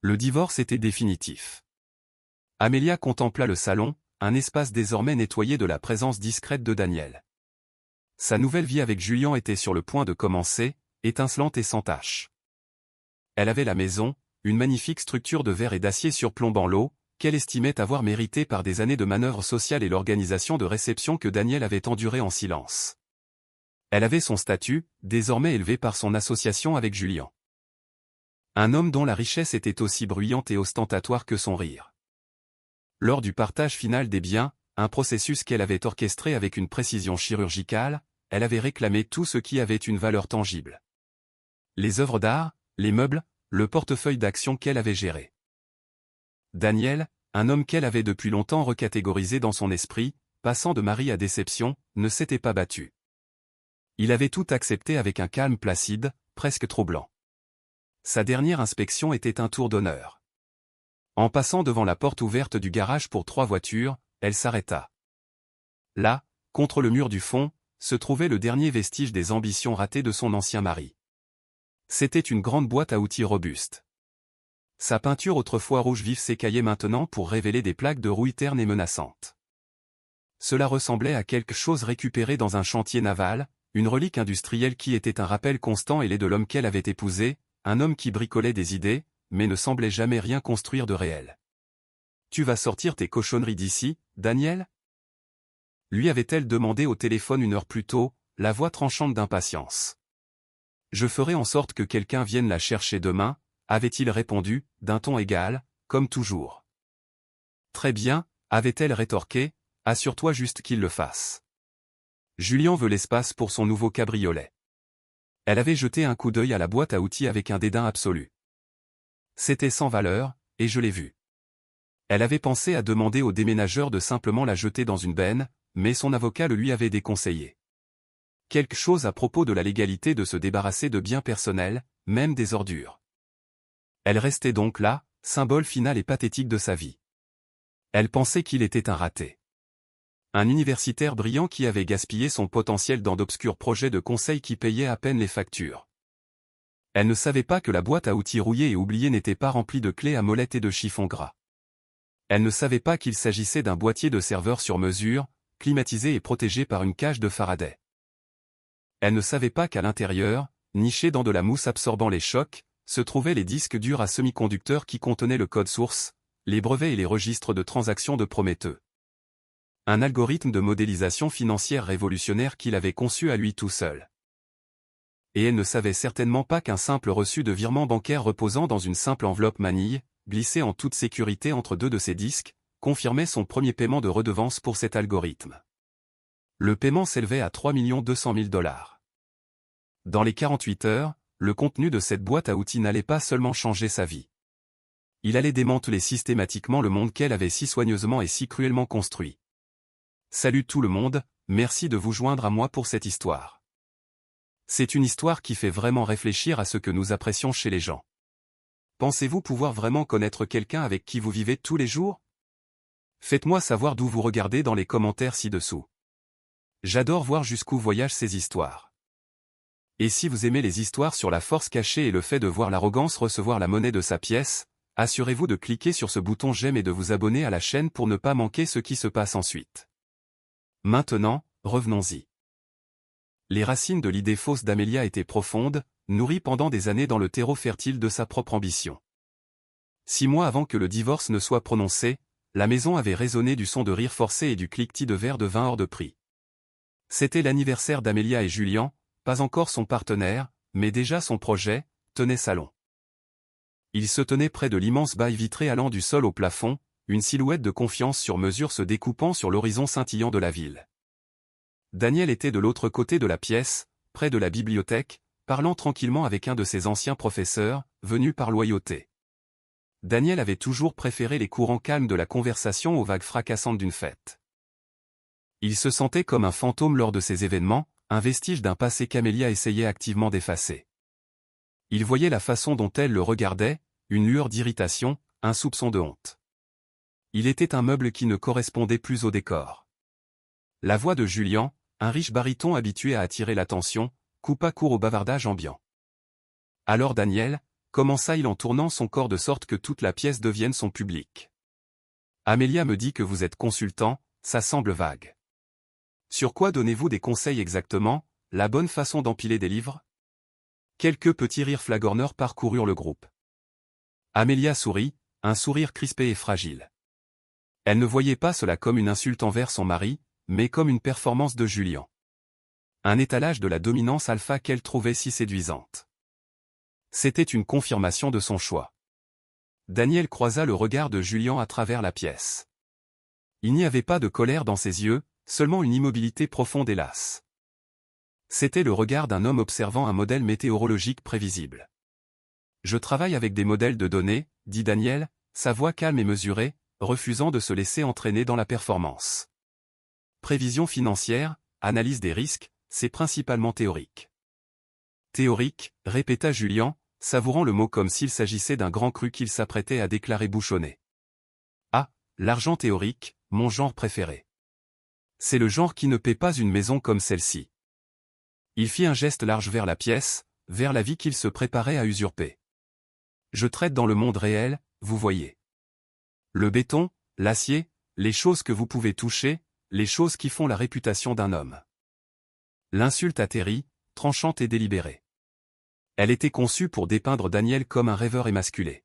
Le divorce était définitif. Amélia contempla le salon, un espace désormais nettoyé de la présence discrète de Daniel. Sa nouvelle vie avec Julien était sur le point de commencer, étincelante et sans tache. Elle avait la maison, une magnifique structure de verre et d'acier surplombant l'eau, qu'elle estimait avoir méritée par des années de manœuvres sociales et l'organisation de réception que Daniel avait endurée en silence. Elle avait son statut, désormais élevé par son association avec Julien. Un homme dont la richesse était aussi bruyante et ostentatoire que son rire. Lors du partage final des biens, un processus qu'elle avait orchestré avec une précision chirurgicale, elle avait réclamé tout ce qui avait une valeur tangible. Les œuvres d'art, les meubles, le portefeuille d'actions qu'elle avait géré. Daniel, un homme qu'elle avait depuis longtemps recatégorisé dans son esprit, passant de mari à déception, ne s'était pas battu. Il avait tout accepté avec un calme placide, presque troublant. Sa dernière inspection était un tour d'honneur. En passant devant la porte ouverte du garage pour 3 voitures, elle s'arrêta. Là, contre le mur du fond, se trouvait le dernier vestige des ambitions ratées de son ancien mari. C'était une grande boîte à outils robuste. Sa peinture autrefois rouge vif s'écaillait maintenant pour révéler des plaques de rouille ternes et menaçantes. Cela ressemblait à quelque chose récupéré dans un chantier naval, une relique industrielle qui était un rappel constant et laid de l'homme qu'elle avait épousé, un homme qui bricolait des idées, mais ne semblait jamais rien construire de réel. « Tu vas sortir tes cochonneries d'ici, Daniel ?» lui avait-elle demandé au téléphone 1 heure plus tôt, la voix tranchante d'impatience. « Je ferai en sorte que quelqu'un vienne la chercher demain, » avait-il répondu, d'un ton égal, comme toujours. « Très bien, » avait-elle rétorqué, « assure-toi juste qu'il le fasse. Julien veut l'espace pour son nouveau cabriolet. » Elle avait jeté un coup d'œil à la boîte à outils avec un dédain absolu. C'était sans valeur, et je l'ai vu. Elle avait pensé à demander au déménageur de simplement la jeter dans une benne, mais son avocat le lui avait déconseillé. Quelque chose à propos de la légalité de se débarrasser de biens personnels, même des ordures. Elle restait donc là, symbole final et pathétique de sa vie. Elle pensait qu'il était un raté. Un universitaire brillant qui avait gaspillé son potentiel dans d'obscurs projets de conseil qui payaient à peine les factures. Elle ne savait pas que la boîte à outils rouillée et oubliée n'était pas remplie de clés à molette et de chiffons gras. Elle ne savait pas qu'il s'agissait d'un boîtier de serveur sur mesure, climatisé et protégé par une cage de Faraday. Elle ne savait pas qu'à l'intérieur, nichés dans de la mousse absorbant les chocs, se trouvaient les disques durs à semi-conducteurs qui contenaient le code source, les brevets et les registres de transactions de Prométhée. Un algorithme de modélisation financière révolutionnaire qu'il avait conçu à lui tout seul. Et elle ne savait certainement pas qu'un simple reçu de virement bancaire reposant dans une simple enveloppe manille, glissée en toute sécurité entre 2 de ses disques, confirmait son premier paiement de redevance pour cet algorithme. Le paiement s'élevait à 3 200 000 $. Dans les 48 heures, le contenu de cette boîte à outils n'allait pas seulement changer sa vie. Il allait démanteler systématiquement le monde qu'elle avait si soigneusement et si cruellement construit. Salut tout le monde, merci de vous joindre à moi pour cette histoire. C'est une histoire qui fait vraiment réfléchir à ce que nous apprécions chez les gens. Pensez-vous pouvoir vraiment connaître quelqu'un avec qui vous vivez tous les jours? Faites-moi savoir d'où vous regardez dans les commentaires ci-dessous. J'adore voir jusqu'où voyagent ces histoires. Et si vous aimez les histoires sur la force cachée et le fait de voir l'arrogance recevoir la monnaie de sa pièce, assurez-vous de cliquer sur ce bouton j'aime et de vous abonner à la chaîne pour ne pas manquer ce qui se passe ensuite. Maintenant, revenons-y. Les racines de l'idée fausse d'Amélia étaient profondes, nourries pendant des années dans le terreau fertile de sa propre ambition. 6 mois avant que le divorce ne soit prononcé, la maison avait résonné du son de rire forcé et du cliquetis de verres de vin hors de prix. C'était l'anniversaire d'Amélia et Julien, pas encore son partenaire, mais déjà son projet, tenait salon. Il se tenait près de l'immense bail vitré allant du sol au plafond, une silhouette de confiance sur mesure se découpant sur l'horizon scintillant de la ville. Daniel était de l'autre côté de la pièce, près de la bibliothèque, parlant tranquillement avec un de ses anciens professeurs, venus par loyauté. Daniel avait toujours préféré les courants calmes de la conversation aux vagues fracassantes d'une fête. Il se sentait comme un fantôme lors de ces événements, un vestige d'un passé qu'Amélia essayait activement d'effacer. Il voyait la façon dont elle le regardait, une lueur d'irritation, un soupçon de honte. Il était un meuble qui ne correspondait plus au décor. La voix de Julien, un riche baryton habitué à attirer l'attention, coupa court au bavardage ambiant. Alors Daniel, commença-t-il en tournant son corps de sorte que toute la pièce devienne son public. Amelia me dit que vous êtes consultant, ça semble vague. Sur quoi donnez-vous des conseils exactement, la bonne façon d'empiler des livres? Quelques petits rires flagorneurs parcoururent le groupe. Amelia sourit, un sourire crispé et fragile. Elle ne voyait pas cela comme une insulte envers son mari, mais comme une performance de Julien. Un étalage de la dominance alpha qu'elle trouvait si séduisante. C'était une confirmation de son choix. Daniel croisa le regard de Julien à travers la pièce. Il n'y avait pas de colère dans ses yeux, seulement une immobilité profonde et lasse. C'était le regard d'un homme observant un modèle météorologique prévisible. Je travaille avec des modèles de données, dit Daniel, sa voix calme et mesurée, refusant de se laisser entraîner dans la performance. Prévision financière, analyse des risques, c'est principalement théorique. Théorique, répéta Julien, savourant le mot comme s'il s'agissait d'un grand cru qu'il s'apprêtait à déclarer bouchonné. Ah, l'argent théorique, mon genre préféré. C'est le genre qui ne paie pas une maison comme celle-ci. Il fit un geste large vers la pièce, vers la vie qu'il se préparait à usurper. Je traite dans le monde réel, vous voyez. Le béton, l'acier, les choses que vous pouvez toucher, les choses qui font la réputation d'un homme. L'insulte atterrit, tranchante et délibérée. Elle était conçue pour dépeindre Daniel comme un rêveur émasculé.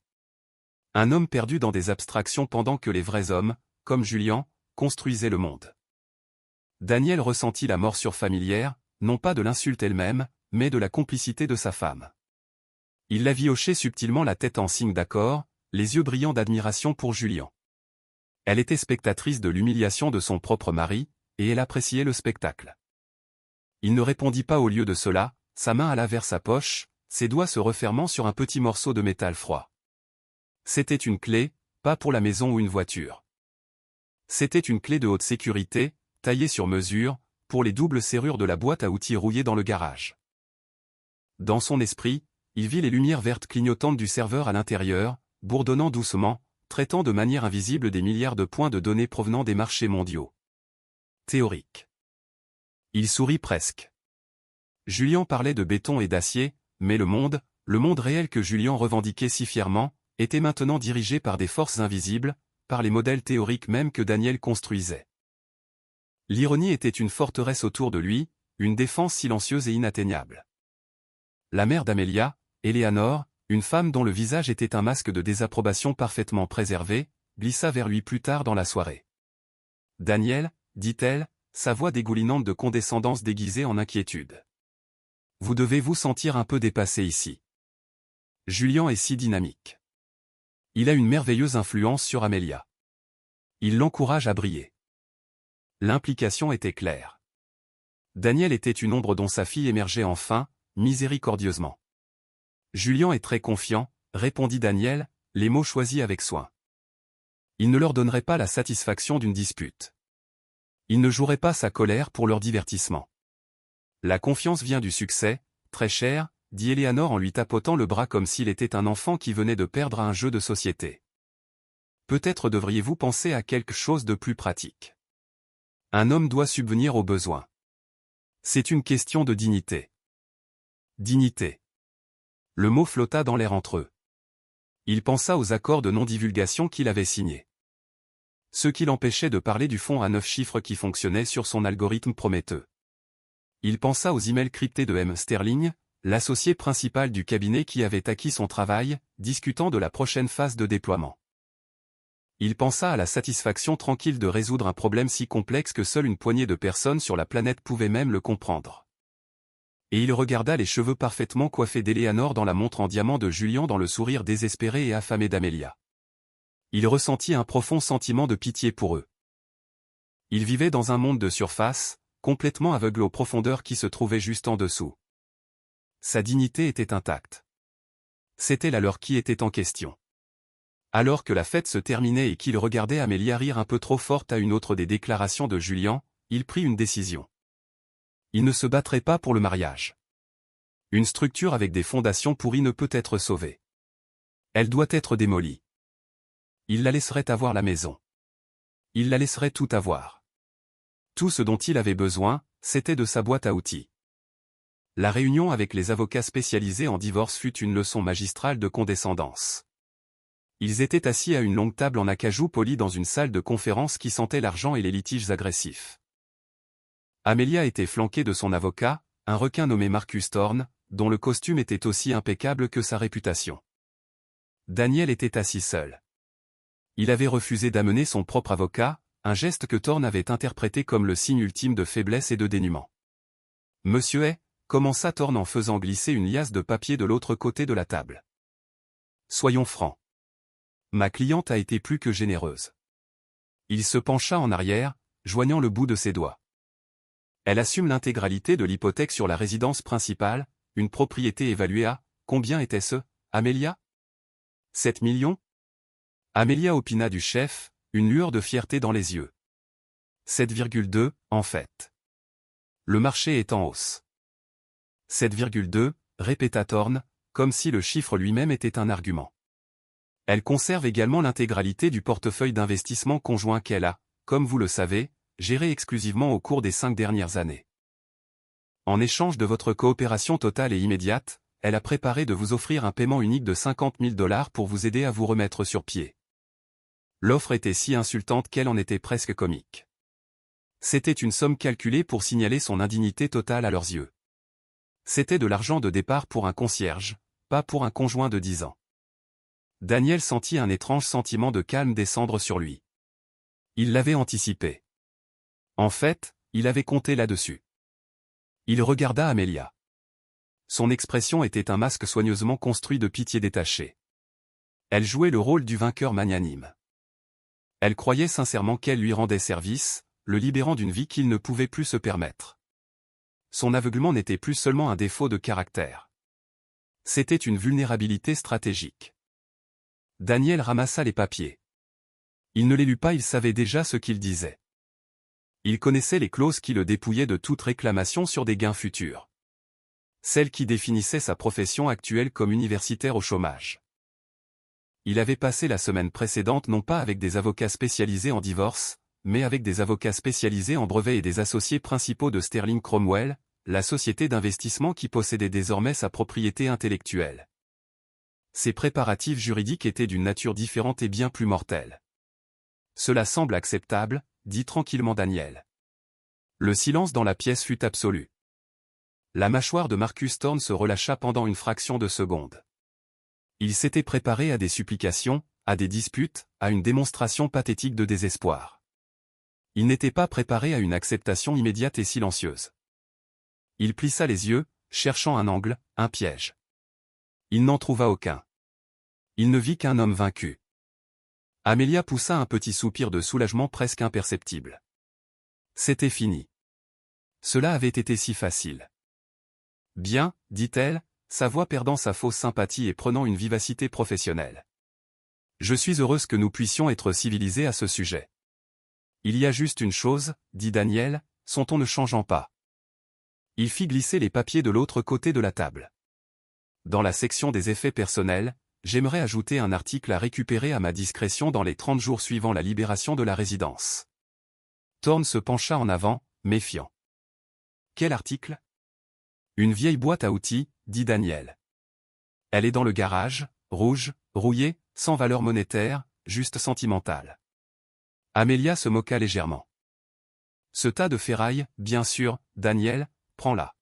Un homme perdu dans des abstractions pendant que les vrais hommes, comme Julien, construisaient le monde. Daniel ressentit la morsure familière, non pas de l'insulte elle-même, mais de la complicité de sa femme. Il la vit hocher subtilement la tête en signe d'accord, les yeux brillants d'admiration pour Julien. Elle était spectatrice de l'humiliation de son propre mari, et elle appréciait le spectacle. Il ne répondit pas au lieu de cela, sa main alla vers sa poche, ses doigts se refermant sur un petit morceau de métal froid. C'était une clé, pas pour la maison ou une voiture. C'était une clé de haute sécurité, taillée sur mesure, pour les doubles serrures de la boîte à outils rouillée dans le garage. Dans son esprit, il vit les lumières vertes clignotantes du serveur à l'intérieur, bourdonnant doucement, traitant de manière invisible des milliards de points de données provenant des marchés mondiaux. Théorique. Il sourit presque. Julien parlait de béton et d'acier, mais le monde réel que Julien revendiquait si fièrement, était maintenant dirigé par des forces invisibles, par les modèles théoriques même que Daniel construisait. L'ironie était une forteresse autour de lui, une défense silencieuse et inatteignable. La mère d'Amelia, Eleanor, une femme dont le visage était un masque de désapprobation parfaitement préservé, glissa vers lui plus tard dans la soirée. « Daniel, dit-elle, sa voix dégoulinante de condescendance déguisée en inquiétude. Vous devez vous sentir un peu dépassé ici. Julien est si dynamique. Il a une merveilleuse influence sur Amelia. Il l'encourage à briller. » L'implication était claire. Daniel était une ombre dont sa fille émergeait enfin, miséricordieusement. Julien est très confiant, répondit Daniel, les mots choisis avec soin. Il ne leur donnerait pas la satisfaction d'une dispute. Il ne jouerait pas sa colère pour leur divertissement. La confiance vient du succès, très cher, dit Eleanor en lui tapotant le bras comme s'il était un enfant qui venait de perdre à un jeu de société. Peut-être devriez-vous penser à quelque chose de plus pratique. Un homme doit subvenir aux besoins. C'est une question de dignité. Dignité. Le mot flotta dans l'air entre eux. Il pensa aux accords de non-divulgation qu'il avait signés. Ce qui l'empêchait de parler du fonds à 9 chiffres qui fonctionnait sur son algorithme prometteur. Il pensa aux emails cryptés de M. Sterling, l'associé principal du cabinet qui avait acquis son travail, discutant de la prochaine phase de déploiement. Il pensa à la satisfaction tranquille de résoudre un problème si complexe que seule une poignée de personnes sur la planète pouvaient même le comprendre. Et il regarda les cheveux parfaitement coiffés d'Eleanor dans la montre en diamant de Julien dans le sourire désespéré et affamé d'Amelia. Il ressentit un profond sentiment de pitié pour eux. Il vivait dans un monde de surface, complètement aveugle aux profondeurs qui se trouvaient juste en dessous. Sa dignité était intacte. C'était la leur qui était en question. Alors que la fête se terminait et qu'il regardait Amelia rire un peu trop forte à une autre des déclarations de Julien, il prit une décision. Il ne se battrait pas pour le mariage. Une structure avec des fondations pourries ne peut être sauvée. Elle doit être démolie. Il la laisserait avoir la maison. Il la laisserait tout avoir. Tout ce dont il avait besoin, c'était de sa boîte à outils. La réunion avec les avocats spécialisés en divorce fut une leçon magistrale de condescendance. Ils étaient assis à une longue table en acajou poli dans une salle de conférence qui sentait l'argent et les litiges agressifs. Amelia était flanquée de son avocat, un requin nommé Marcus Thorne, dont le costume était aussi impeccable que sa réputation. Daniel était assis seul. Il avait refusé d'amener son propre avocat, un geste que Thorne avait interprété comme le signe ultime de faiblesse et de dénuement. « Monsieur est » commença Thorne en faisant glisser une liasse de papier de l'autre côté de la table. « Soyons francs. Ma cliente a été plus que généreuse. » Il se pencha en arrière, joignant le bout de ses doigts. « Elle assume l'intégralité de l'hypothèque sur la résidence principale, une propriété évaluée à, combien était-ce, Amelia ? 7 millions ? Amelia opina du chef, une lueur de fierté dans les yeux. 7,2, en fait. Le marché est en hausse. 7,2, répéta Thorne, comme si le chiffre lui-même était un argument. Elle conserve également l'intégralité du portefeuille d'investissement conjoint qu'elle a, comme vous le savez, géré exclusivement au cours des 5 dernières années. En échange de votre coopération totale et immédiate, elle a préparé de vous offrir un paiement unique de 50 000 $ pour vous aider à vous remettre sur pied. L'offre était si insultante qu'elle en était presque comique. C'était une somme calculée pour signaler son indignité totale à leurs yeux. C'était de l'argent de départ pour un concierge, pas pour un conjoint de 10 ans. Daniel sentit un étrange sentiment de calme descendre sur lui. Il l'avait anticipé. En fait, il avait compté là-dessus. Il regarda Amelia. Son expression était un masque soigneusement construit de pitié détachée. Elle jouait le rôle du vainqueur magnanime. Elle croyait sincèrement qu'elle lui rendait service, le libérant d'une vie qu'il ne pouvait plus se permettre. Son aveuglement n'était plus seulement un défaut de caractère. C'était une vulnérabilité stratégique. Daniel ramassa les papiers. Il ne les lut pas, il savait déjà ce qu'il disait. Il connaissait les clauses qui le dépouillaient de toute réclamation sur des gains futurs. Celles qui définissaient sa profession actuelle comme universitaire au chômage. Il avait passé la semaine précédente non pas avec des avocats spécialisés en divorce, mais avec des avocats spécialisés en brevets et des associés principaux de Sterling Cromwell, la société d'investissement qui possédait désormais sa propriété intellectuelle. Ces préparatifs juridiques étaient d'une nature différente et bien plus mortelle. Cela semble acceptable, dit tranquillement Daniel. Le silence dans la pièce fut absolu. La mâchoire de Marcus Thorne se relâcha pendant une fraction de seconde. Il s'était préparé à des supplications, à des disputes, à une démonstration pathétique de désespoir. Il n'était pas préparé à une acceptation immédiate et silencieuse. Il plissa les yeux, cherchant un angle, un piège. Il n'en trouva aucun. Il ne vit qu'un homme vaincu. Amelia poussa un petit soupir de soulagement presque imperceptible. C'était fini. Cela avait été si facile. Bien, dit-elle, sa voix perdant sa fausse sympathie et prenant une vivacité professionnelle. Je suis heureuse que nous puissions être civilisés à ce sujet. Il y a juste une chose, dit Daniel, son ton ne changeant pas. Il fit glisser les papiers de l'autre côté de la table. Dans la section des effets personnels, j'aimerais ajouter un article à récupérer à ma discrétion dans les 30 jours suivant la libération de la résidence. Thorne se pencha en avant, méfiant. Quel article ? Une vieille boîte à outils, dit Daniel. Elle est dans le garage, rouge, rouillée, sans valeur monétaire, juste sentimentale. Amelia se moqua légèrement. Ce tas de ferraille, bien sûr, Daniel, prends-la.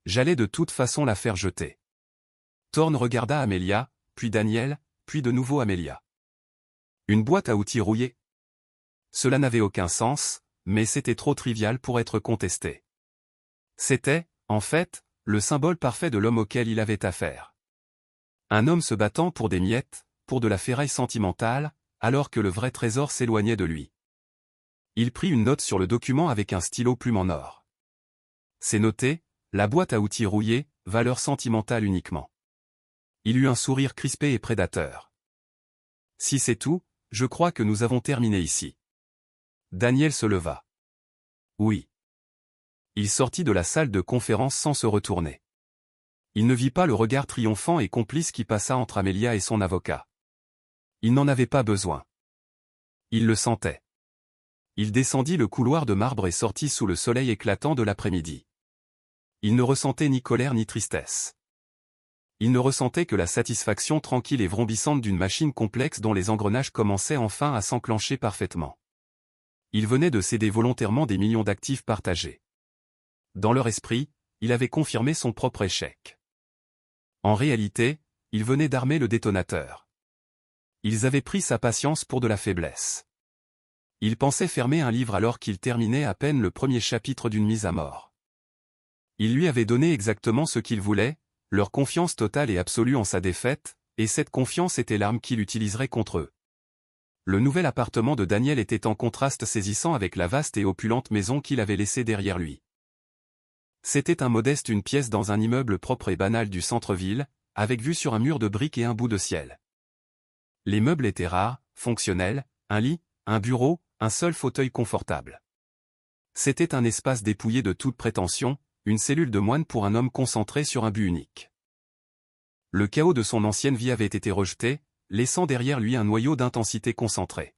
J'allais de toute façon la faire jeter. Thorne regarda Amelia, puis Daniel, puis de nouveau Amelia. Une boîte à outils rouillée. Cela n'avait aucun sens, mais c'était trop trivial pour être contesté. C'était, en fait, le symbole parfait de l'homme auquel il avait affaire. Un homme se battant pour des miettes, pour de la ferraille sentimentale, alors que le vrai trésor s'éloignait de lui. Il prit une note sur le document avec un stylo plume en or. C'est noté, la boîte à outils rouillée, valeur sentimentale uniquement. Il eut un sourire crispé et prédateur. Si c'est tout, je crois que nous avons terminé ici. Daniel se leva. Oui. Il sortit de la salle de conférence sans se retourner. Il ne vit pas le regard triomphant et complice qui passa entre Amelia et son avocat. Il n'en avait pas besoin. Il le sentait. Il descendit le couloir de marbre et sortit sous le soleil éclatant de l'après-midi. Il ne ressentait ni colère ni tristesse. Il ne ressentait que la satisfaction tranquille et vrombissante d'une machine complexe dont les engrenages commençaient enfin à s'enclencher parfaitement. Il venait de céder volontairement des millions d'actifs partagés. Dans leur esprit, il avait confirmé son propre échec. En réalité, il venait d'armer le détonateur. Ils avaient pris sa patience pour de la faiblesse. Il pensait fermer un livre alors qu'il terminait à peine le premier chapitre d'une mise à mort. Il lui avait donné exactement ce qu'il voulait, leur confiance totale et absolue en sa défaite, et cette confiance était l'arme qu'il utiliserait contre eux. Le nouvel appartement de Daniel était en contraste saisissant avec la vaste et opulente maison qu'il avait laissée derrière lui. C'était une pièce dans un immeuble propre et banal du centre-ville, avec vue sur un mur de briques et un bout de ciel. Les meubles étaient rares, fonctionnels, un lit, un bureau, un seul fauteuil confortable. C'était un espace dépouillé de toute prétention, une cellule de moine pour un homme concentré sur un but unique. Le chaos de son ancienne vie avait été rejeté, laissant derrière lui un noyau d'intensité concentrée.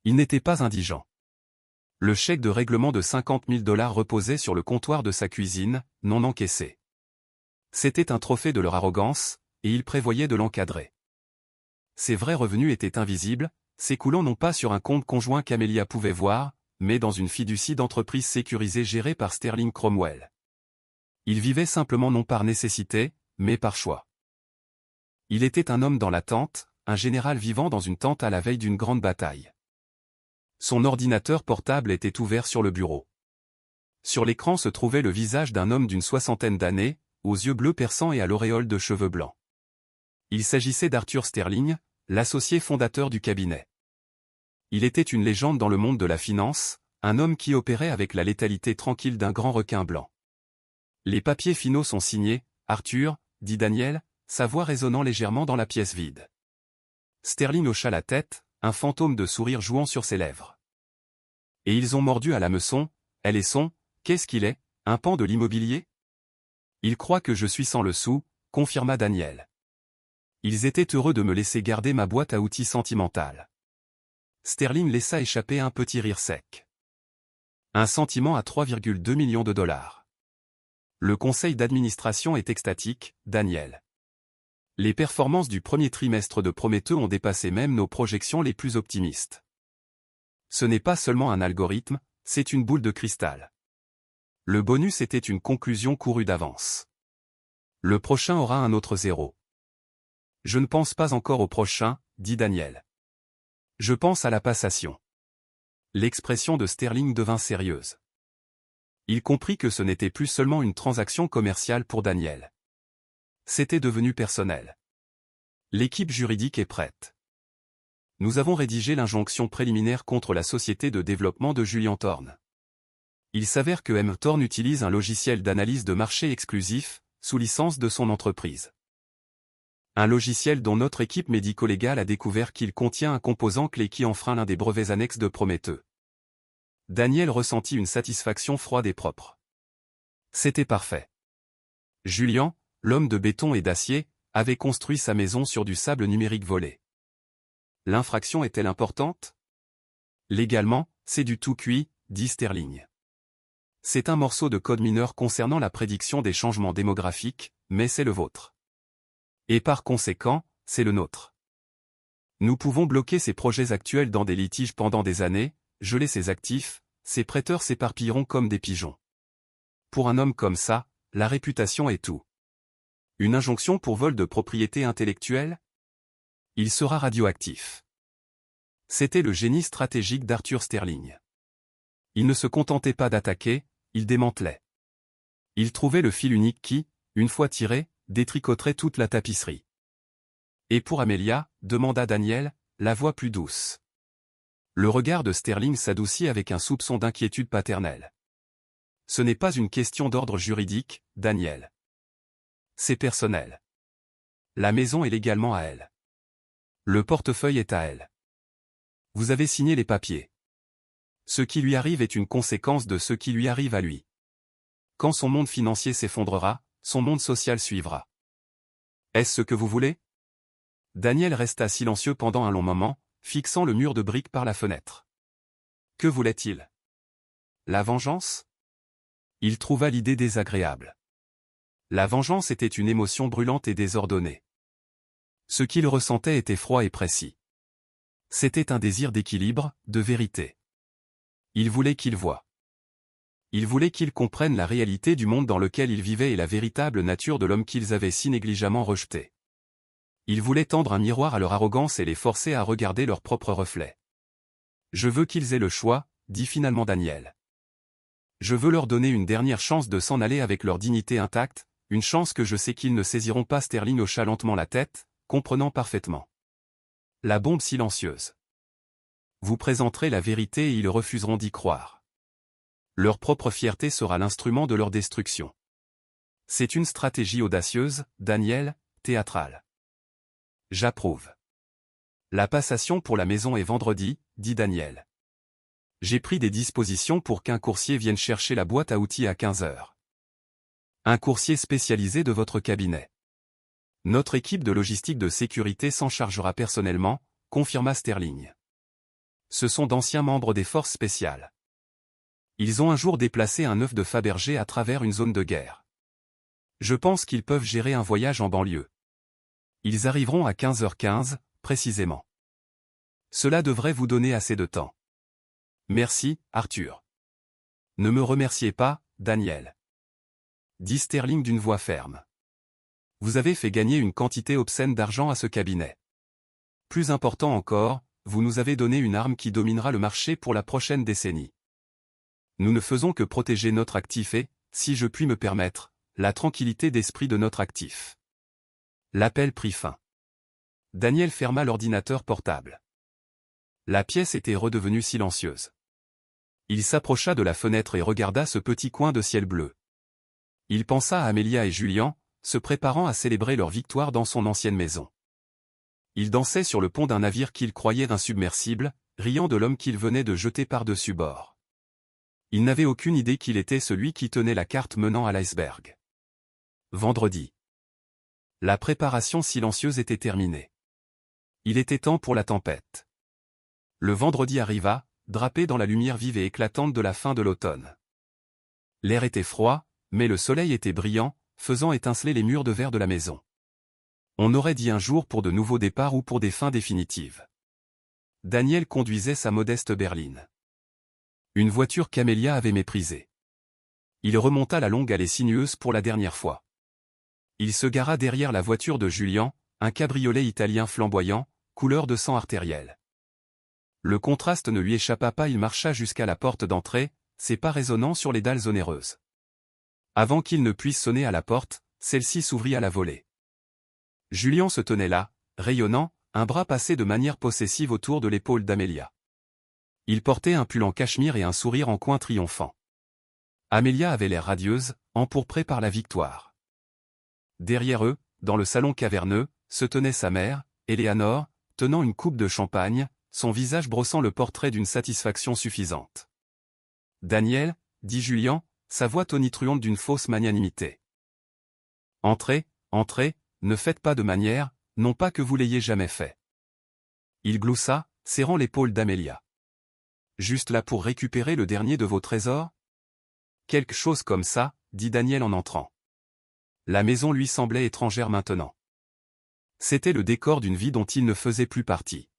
Il n'était pas indigent. Le chèque de règlement de $50 000 reposait sur le comptoir de sa cuisine, non encaissé. C'était un trophée de leur arrogance, et il prévoyait de l'encadrer. Ses vrais revenus étaient invisibles, s'écoulant non pas sur un compte conjoint qu'Amelia pouvait voir, mais dans une fiducie d'entreprise sécurisée gérée par Sterling Cromwell. Il vivait simplement non par nécessité, mais par choix. Il était un homme dans l'attente, un général vivant dans une tente à la veille d'une grande bataille. Son ordinateur portable était ouvert sur le bureau. Sur l'écran se trouvait le visage d'un homme d'une soixantaine d'années, aux yeux bleus perçants et à l'auréole de cheveux blancs. Il s'agissait d'Arthur Sterling, l'associé fondateur du cabinet. Il était une légende dans le monde de la finance, un homme qui opérait avec la létalité tranquille d'un grand requin blanc. Les papiers finaux sont signés, Arthur, dit Daniel, sa voix résonnant légèrement dans la pièce vide. Sterling hocha la tête, un fantôme de sourire jouant sur ses lèvres. Et ils ont mordu à l'hameçon, elle est son, qu'est-ce qu'il est, un pan de l'immobilier? Il croit que je suis sans le sou, confirma Daniel. Ils étaient heureux de me laisser garder ma boîte à outils sentimentale. Sterling laissa échapper un petit rire sec. Un sentiment à 3,2 millions de dollars. Le conseil d'administration est extatique, Daniel. Les performances du premier trimestre de Prométhée ont dépassé même nos projections les plus optimistes. Ce n'est pas seulement un algorithme, c'est une boule de cristal. Le bonus était une conclusion courue d'avance. Le prochain aura un autre zéro. Je ne pense pas encore au prochain, dit Daniel. Je pense à la passation. L'expression de Sterling devint sérieuse. Il comprit que ce n'était plus seulement une transaction commerciale pour Daniel. C'était devenu personnel. L'équipe juridique est prête. Nous avons rédigé l'injonction préliminaire contre la société de développement de Julian Thorne. Il s'avère que M. Thorne utilise un logiciel d'analyse de marché exclusif, sous licence de son entreprise. Un logiciel dont notre équipe médico-légale a découvert qu'il contient un composant clé qui enfreint l'un des brevets annexes de Prométhée. Daniel ressentit une satisfaction froide et propre. C'était parfait. Julian, l'homme de béton et d'acier, avait construit sa maison sur du sable numérique volé. L'infraction est-elle importante? Légalement, c'est du tout cuit, dit Sterling. C'est un morceau de code mineur concernant la prédiction des changements démographiques, mais c'est le vôtre. Et par conséquent, c'est le nôtre. Nous pouvons bloquer ces projets actuels dans des litiges pendant des années, geler ses actifs, ses prêteurs s'éparpilleront comme des pigeons. Pour un homme comme ça, la réputation est tout. Une injonction pour vol de propriété intellectuelle? Il sera radioactif. C'était le génie stratégique d'Arthur Sterling. Il ne se contentait pas d'attaquer, il démantelait. Il trouvait le fil unique qui, une fois tiré, détricoterait toute la tapisserie. Et pour Amelia, demanda Daniel, la voix plus douce. Le regard de Sterling s'adoucit avec un soupçon d'inquiétude paternelle. Ce n'est pas une question d'ordre juridique, Daniel. C'est personnel. La maison est légalement à elle. Le portefeuille est à elle. Vous avez signé les papiers. Ce qui lui arrive est une conséquence de ce qui lui arrive à lui. Quand son monde financier s'effondrera, son monde social suivra. Est-ce ce que vous voulez? Daniel resta silencieux pendant un long moment, fixant le mur de briques par la fenêtre. Que voulait-il? La vengeance? Il trouva l'idée désagréable. La vengeance était une émotion brûlante et désordonnée. Ce qu'il ressentait était froid et précis. C'était un désir d'équilibre, de vérité. Il voulait qu'il voie. Il voulait qu'ils comprennent la réalité du monde dans lequel ils vivaient et la véritable nature de l'homme qu'ils avaient si négligemment rejeté. Il voulait tendre un miroir à leur arrogance et les forcer à regarder leur propre reflet. « Je veux qu'ils aient le choix », dit finalement Daniel. « Je veux leur donner une dernière chance de s'en aller avec leur dignité intacte, une chance que je sais qu'ils ne saisiront pas. » Sterling hocha lentement la tête, comprenant parfaitement. La bombe silencieuse. Vous présenterez la vérité et ils refuseront d'y croire. Leur propre fierté sera l'instrument de leur destruction. C'est une stratégie audacieuse, Daniel, théâtrale. J'approuve. La passation pour la maison est vendredi, dit Daniel. J'ai pris des dispositions pour qu'un coursier vienne chercher la boîte à outils à 15 heures. Un coursier spécialisé de votre cabinet. Notre équipe de logistique de sécurité s'en chargera personnellement, confirma Sterling. Ce sont d'anciens membres des forces spéciales. Ils ont un jour déplacé un œuf de Fabergé à travers une zone de guerre. Je pense qu'ils peuvent gérer un voyage en banlieue. Ils arriveront à 15h15, précisément. Cela devrait vous donner assez de temps. Merci, Arthur. Ne me remerciez pas, Daniel. Dit Sterling d'une voix ferme. Vous avez fait gagner une quantité obscène d'argent à ce cabinet. Plus important encore, vous nous avez donné une arme qui dominera le marché pour la prochaine décennie. Nous ne faisons que protéger notre actif et, si je puis me permettre, la tranquillité d'esprit de notre actif. L'appel prit fin. Daniel ferma l'ordinateur portable. La pièce était redevenue silencieuse. Il s'approcha de la fenêtre et regarda ce petit coin de ciel bleu. Il pensa à Amelia et Julian, se préparant à célébrer leur victoire dans son ancienne maison. Ils dansaient sur le pont d'un navire qu'ils croyaient insubmersible, riant de l'homme qu'ils venaient de jeter par-dessus bord. Ils n'avaient aucune idée qu'il était celui qui tenait la carte menant à l'iceberg. Vendredi. La préparation silencieuse était terminée. Il était temps pour la tempête. Le vendredi arriva, drapé dans la lumière vive et éclatante de la fin de l'automne. L'air était froid, mais le soleil était brillant, faisant étinceler les murs de verre de la maison. On aurait dit un jour pour de nouveaux départs ou pour des fins définitives. Daniel conduisait sa modeste berline. Une voiture qu'Amelia avait méprisée. Il remonta la longue allée sinueuse pour la dernière fois. Il se gara derrière la voiture de Julian, un cabriolet italien flamboyant, couleur de sang artériel. Le contraste ne lui échappa pas, il marcha jusqu'à la porte d'entrée, ses pas résonnant sur les dalles onéreuses. Avant qu'il ne puisse sonner à la porte, celle-ci s'ouvrit à la volée. Julian se tenait là, rayonnant, un bras passé de manière possessive autour de l'épaule d'Amelia. Il portait un pull en cachemire et un sourire en coin triomphant. Amelia avait l'air radieuse, empourprée par la victoire. Derrière eux, dans le salon caverneux, se tenait sa mère, Éléanore, tenant une coupe de champagne, son visage brossant le portrait d'une satisfaction suffisante. « Daniel, » dit Julian, sa voix tonitruante d'une fausse magnanimité. « Entrez, entrez, ne faites pas de manières, non pas que vous l'ayez jamais fait. » Il gloussa, serrant l'épaule d'Amelia. « Juste là pour récupérer le dernier de vos trésors ? » Quelque chose comme ça, dit Daniel en entrant. La maison lui semblait étrangère maintenant. C'était le décor d'une vie dont il ne faisait plus partie.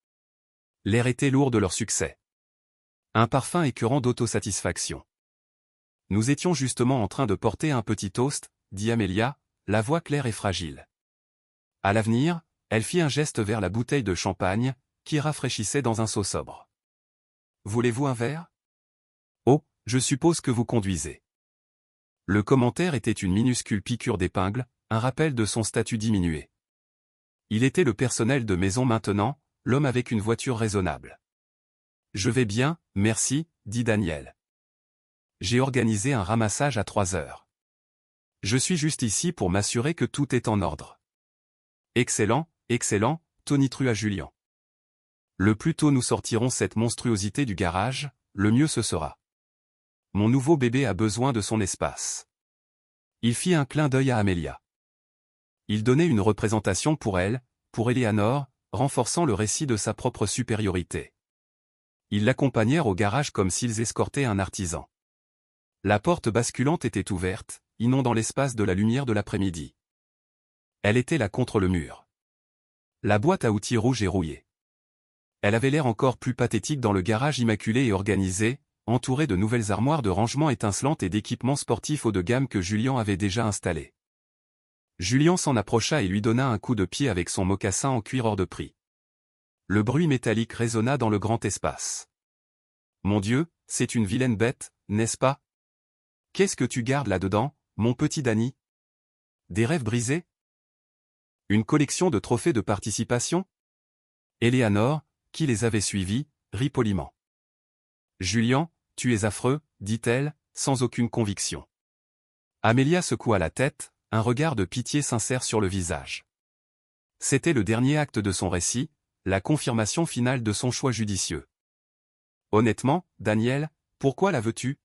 L'air était lourd de leur succès. Un parfum écœurant d'autosatisfaction. « Nous étions justement en train de porter un petit toast, » dit Amelia, la voix claire et fragile. À l'avenir, elle fit un geste vers la bouteille de champagne, qui rafraîchissait dans un seau sobre. « Voulez-vous un verre ? » « Oh, je suppose que vous conduisez. » Le commentaire était une minuscule piqûre d'épingle, un rappel de son statut diminué. Il était le personnel de maison maintenant, l'homme avec une voiture raisonnable. « Je vais bien, merci, » dit Daniel. « J'ai organisé un ramassage à 3 heures. Je suis juste ici pour m'assurer que tout est en ordre. » « Excellent, excellent, » tonitru à Julian. « Le plus tôt nous sortirons cette monstruosité du garage, le mieux ce sera. Mon nouveau bébé a besoin de son espace. » Il fit un clin d'œil à Amelia. Il donnait une représentation pour elle, pour Éléanore, renforçant le récit de sa propre supériorité. Ils l'accompagnèrent au garage comme s'ils escortaient un artisan. La porte basculante était ouverte, inondant l'espace de la lumière de l'après-midi. Elle était là contre le mur. La boîte à outils rouge et rouillée. Elle avait l'air encore plus pathétique dans le garage immaculé et organisé, entouré de nouvelles armoires de rangement étincelantes et d'équipements sportifs haut de gamme que Julien avait déjà installés. Julien s'en approcha et lui donna un coup de pied avec son mocassin en cuir hors de prix. Le bruit métallique résonna dans le grand espace. « Mon Dieu, c'est une vilaine bête, n'est-ce pas? Qu'est-ce que tu gardes là-dedans, mon petit Danny? Des rêves brisés? Une collection de trophées de participation? » Éléanore, qui les avait suivis, rit poliment. « Julien, tu es affreux, dit-elle, sans aucune conviction. » Amélia secoua la tête, un regard de pitié sincère sur le visage. C'était le dernier acte de son récit, la confirmation finale de son choix judicieux. « Honnêtement, Daniel, pourquoi la veux-tu?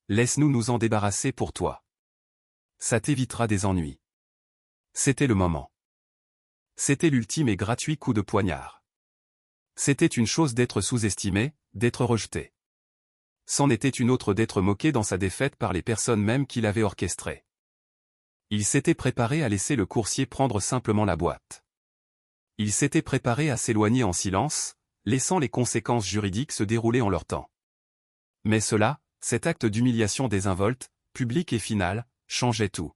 Laisse-nous nous en débarrasser pour toi. Ça t'évitera des ennuis. » C'était le moment. C'était l'ultime et gratuit coup de poignard. C'était une chose d'être sous-estimé, d'être rejeté. C'en était une autre d'être moqué dans sa défaite par les personnes mêmes qui l'avaient orchestré. Il s'était préparé à laisser le coursier prendre simplement la boîte. Il s'était préparé à s'éloigner en silence, laissant les conséquences juridiques se dérouler en leur temps. Mais cela, cet acte d'humiliation désinvolte, public et final, changeait tout.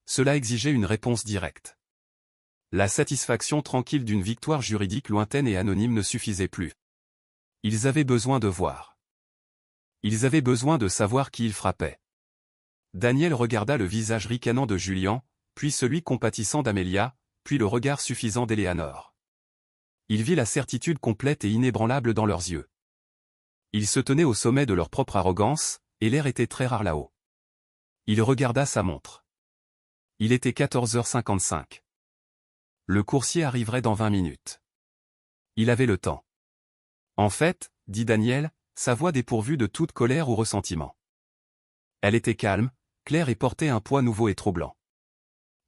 Cela exigeait une réponse directe. La satisfaction tranquille d'une victoire juridique lointaine et anonyme ne suffisait plus. Ils avaient besoin de voir. Ils avaient besoin de savoir qui ils frappaient. Daniel regarda le visage ricanant de Julien, puis celui compatissant d'Amélia, puis le regard suffisant d'Éléanore. Il vit la certitude complète et inébranlable dans leurs yeux. Ils se tenaient au sommet de leur propre arrogance, et l'air était très rare là-haut. Il regarda sa montre. Il était 14h55. Le coursier arriverait dans 20 minutes. Il avait le temps. En fait, dit Daniel, sa voix dépourvue de toute colère ou ressentiment. Elle était calme, claire et portait un poids nouveau et troublant.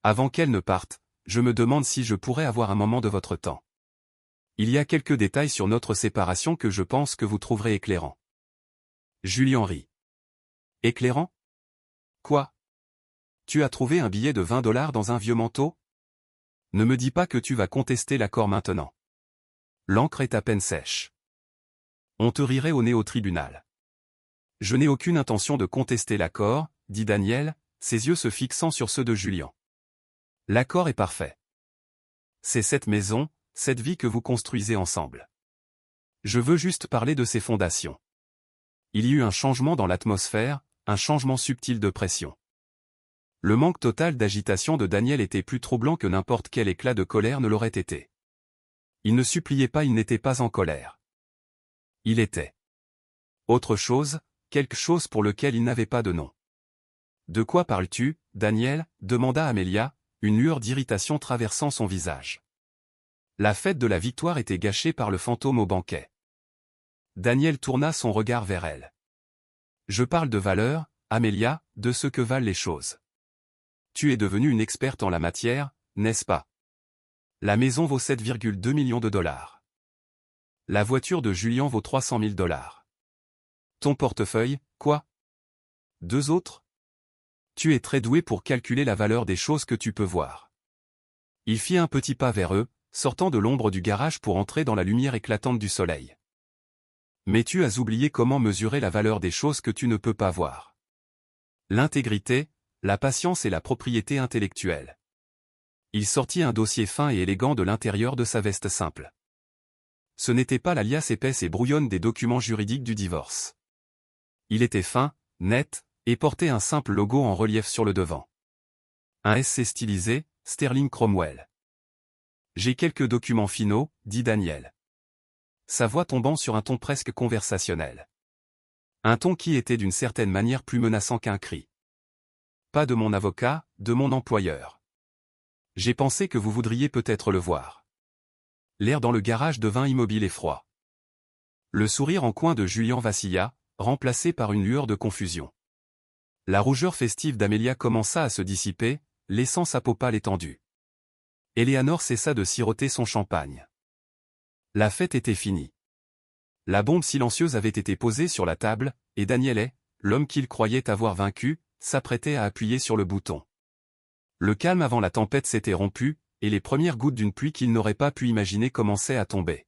Avant qu'elle ne parte, je me demande si je pourrais avoir un moment de votre temps. Il y a quelques détails sur notre séparation que je pense que vous trouverez éclairants. Julien rit. Éclairant? Quoi? Tu as trouvé un billet de 20 $ dans un vieux manteau? Ne me dis pas que tu vas contester l'accord maintenant. L'encre est à peine sèche. On te rirait au nez au tribunal. Je n'ai aucune intention de contester l'accord, dit Daniel, ses yeux se fixant sur ceux de Julien. L'accord est parfait. C'est cette maison, cette vie que vous construisez ensemble. Je veux juste parler de ses fondations. Il y eut un changement dans l'atmosphère, un changement subtil de pression. Le manque total d'agitation de Daniel était plus troublant que n'importe quel éclat de colère ne l'aurait été. Il ne suppliait pas, il n'était pas en colère. Il était autre chose, quelque chose pour lequel il n'avait pas de nom. De quoi parles-tu, Daniel? Demanda Amélia, une lueur d'irritation traversant son visage. La fête de la victoire était gâchée par le fantôme au banquet. Daniel tourna son regard vers elle. Je parle de valeur, Amélia, de ce que valent les choses. Tu es devenue une experte en la matière, n'est-ce pas? La maison vaut 7,2 millions de dollars. La voiture de Julien vaut 300 000 $. Ton portefeuille, quoi? 2 autres? Tu es très doué pour calculer la valeur des choses que tu peux voir. Il fit un petit pas vers eux, sortant de l'ombre du garage pour entrer dans la lumière éclatante du soleil. Mais tu as oublié comment mesurer la valeur des choses que tu ne peux pas voir. L'intégrité, la patience et la propriété intellectuelle. Il sortit un dossier fin et élégant de l'intérieur de sa veste simple. Ce n'était pas la liasse épaisse et brouillonne des documents juridiques du divorce. Il était fin, net, et portait un simple logo en relief sur le devant. Un SC stylisé, Sterling Cromwell. J'ai quelques documents finaux, dit Daniel. Sa voix tombant sur un ton presque conversationnel. Un ton qui était d'une certaine manière plus menaçant qu'un cri. Pas de mon avocat, de mon employeur. J'ai pensé que vous voudriez peut-être le voir. L'air dans le garage devint immobile et froid. Le sourire en coin de Julien vacilla, remplacé par une lueur de confusion. La rougeur festive d'Amélia commença à se dissiper, laissant sa peau pâle étendue. Éléanore cessa de siroter son champagne. La fête était finie. La bombe silencieuse avait été posée sur la table, et Daniel l'homme qu'il croyait avoir vaincu, s'apprêtait à appuyer sur le bouton. Le calme avant la tempête s'était rompu, et les premières gouttes d'une pluie qu'il n'aurait pas pu imaginer commençaient à tomber.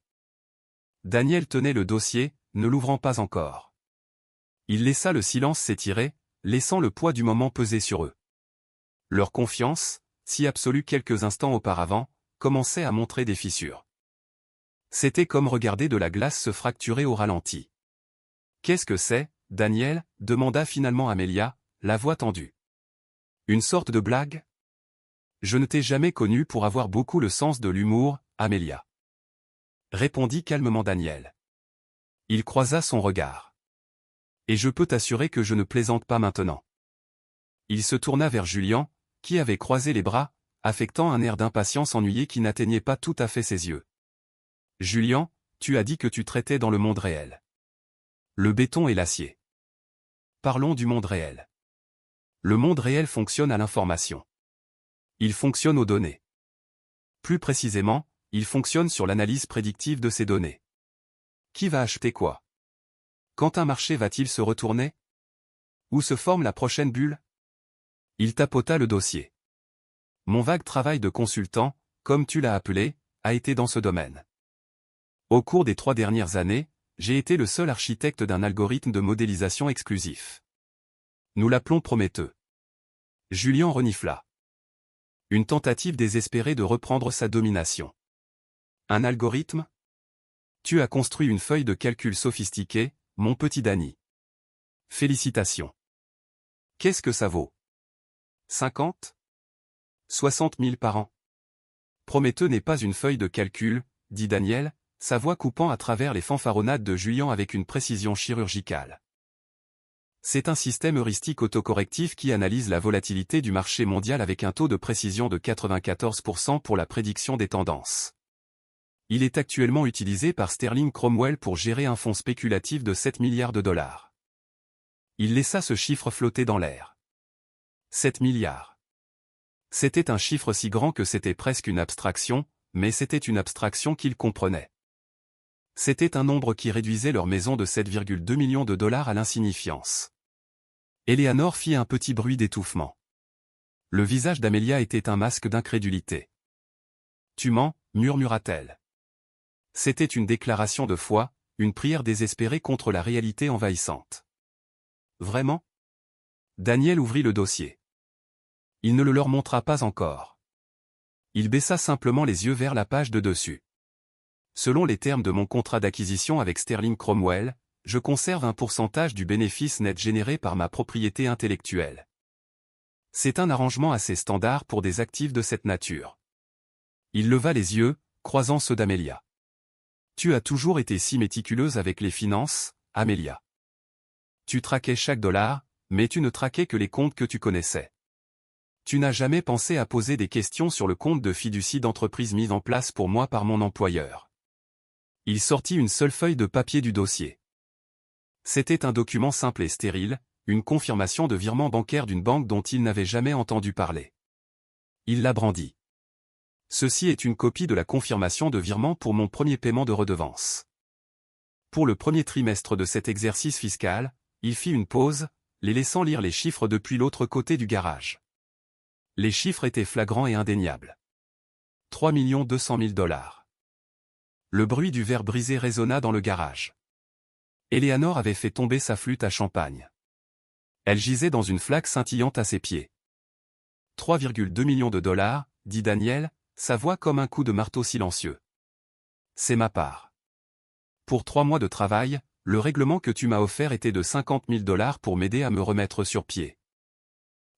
Daniel tenait le dossier, ne l'ouvrant pas encore. Il laissa le silence s'étirer, laissant le poids du moment peser sur eux. Leur confiance, si absolue quelques instants auparavant, commençait à montrer des fissures. C'était comme regarder de la glace se fracturer au ralenti. « Qu'est-ce que c'est, Daniel ?» demanda finalement Amelia, la voix tendue. « Une sorte de blague ?» « Je ne t'ai jamais connu pour avoir beaucoup le sens de l'humour, Amelia. » Répondit calmement Daniel. Il croisa son regard. « Et je peux t'assurer que je ne plaisante pas maintenant. » Il se tourna vers Julien, qui avait croisé les bras, affectant un air d'impatience ennuyé qui n'atteignait pas tout à fait ses yeux. « Julien, tu as dit que tu traitais dans le monde réel. Le béton et l'acier. Parlons du monde réel. Le monde réel fonctionne à l'information. Il fonctionne aux données. Plus précisément, il fonctionne sur l'analyse prédictive de ces données. Qui va acheter quoi? Quand un marché va-t-il se retourner? Où se forme la prochaine bulle? Il tapota le dossier. Mon vague travail de consultant, comme tu l'as appelé, a été dans ce domaine. Au cours des 3 dernières années, j'ai été le seul architecte d'un algorithme de modélisation exclusif. Nous l'appelons Prométhée. Julien renifla. Une tentative désespérée de reprendre sa domination. Un algorithme? Tu as construit une feuille de calcul sophistiquée, mon petit Danny. Félicitations. Qu'est-ce que ça vaut? 50? 60 000 par an. Prométhée n'est pas une feuille de calcul, dit Daniel, sa voix coupant à travers les fanfaronnades de Julien avec une précision chirurgicale. C'est un système heuristique autocorrectif qui analyse la volatilité du marché mondial avec un taux de précision de 94% pour la prédiction des tendances. Il est actuellement utilisé par Sterling Cromwell pour gérer un fonds spéculatif de 7 milliards de dollars. Il laissa ce chiffre flotter dans l'air. 7 milliards. C'était un chiffre si grand que c'était presque une abstraction, mais c'était une abstraction qu'il comprenait. C'était un nombre qui réduisait leur maison de 7,2 millions de dollars à l'insignifiance. Eleanor fit un petit bruit d'étouffement. Le visage d'Amelia était un masque d'incrédulité. « Tu mens » murmura-t-elle. C'était une déclaration de foi, une prière désespérée contre la réalité envahissante. « Vraiment ?» Daniel ouvrit le dossier. Il ne le leur montra pas encore. Il baissa simplement les yeux vers la page de dessus. Selon les termes de mon contrat d'acquisition avec Sterling Cromwell, je conserve un pourcentage du bénéfice net généré par ma propriété intellectuelle. C'est un arrangement assez standard pour des actifs de cette nature. Il leva les yeux, croisant ceux d'Amelia. Tu as toujours été si méticuleuse avec les finances, Amelia. Tu traquais chaque dollar, mais tu ne traquais que les comptes que tu connaissais. Tu n'as jamais pensé à poser des questions sur le compte de fiducie d'entreprise mis en place pour moi par mon employeur. Il sortit une seule feuille de papier du dossier. C'était un document simple et stérile, une confirmation de virement bancaire d'une banque dont il n'avait jamais entendu parler. Il la brandit. Ceci est une copie de la confirmation de virement pour mon premier paiement de redevance. Pour le premier trimestre de cet exercice fiscal, il fit une pause, les laissant lire les chiffres depuis l'autre côté du garage. Les chiffres étaient flagrants et indéniables. 3 200 000 dollars. Le bruit du verre brisé résonna dans le garage. Eleanor avait fait tomber sa flûte à champagne. Elle gisait dans une flaque scintillante à ses pieds. 3,2 millions de dollars, dit Daniel, sa voix comme un coup de marteau silencieux. C'est ma part. Pour 3 mois de travail, le règlement que tu m'as offert était de 50 000 dollars pour m'aider à me remettre sur pied.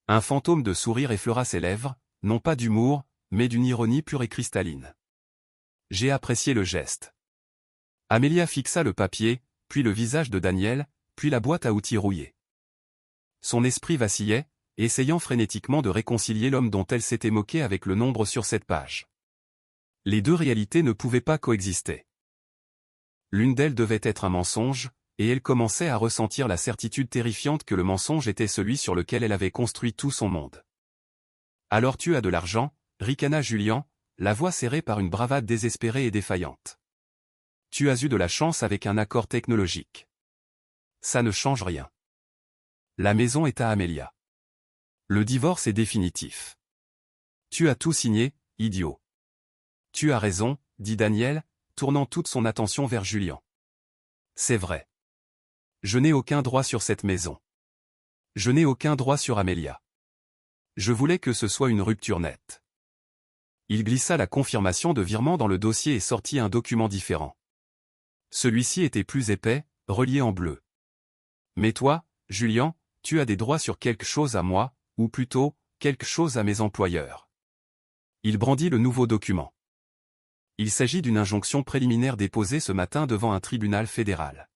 Un fantôme de sourire effleura ses lèvres, non pas d'humour, mais d'une ironie pure et cristalline. J'ai apprécié le geste. Amelia fixa le papier, puis le visage de Daniel, puis la boîte à outils rouillée. Son esprit vacillait, essayant frénétiquement de réconcilier l'homme dont elle s'était moquée avec le nombre sur cette page. Les deux réalités ne pouvaient pas coexister. L'une d'elles devait être un mensonge, et elle commençait à ressentir la certitude terrifiante que le mensonge était celui sur lequel elle avait construit tout son monde. Alors tu as de l'argent, ricana Julien, la voix serrée par une bravade désespérée et défaillante. Tu as eu de la chance avec un accord technologique. Ça ne change rien. La maison est à Amelia. Le divorce est définitif. Tu as tout signé, idiot. Tu as raison, dit Daniel, tournant toute son attention vers Julien. C'est vrai. Je n'ai aucun droit sur cette maison. Je n'ai aucun droit sur Amelia. Je voulais que ce soit une rupture nette. Il glissa la confirmation de virement dans le dossier et sortit un document différent. Celui-ci était plus épais, relié en bleu. Mais toi, Julien, tu as des droits sur quelque chose à moi, ou plutôt, quelque chose à mes employeurs. Il brandit le nouveau document. Il s'agit d'une injonction préliminaire déposée ce matin devant un tribunal fédéral.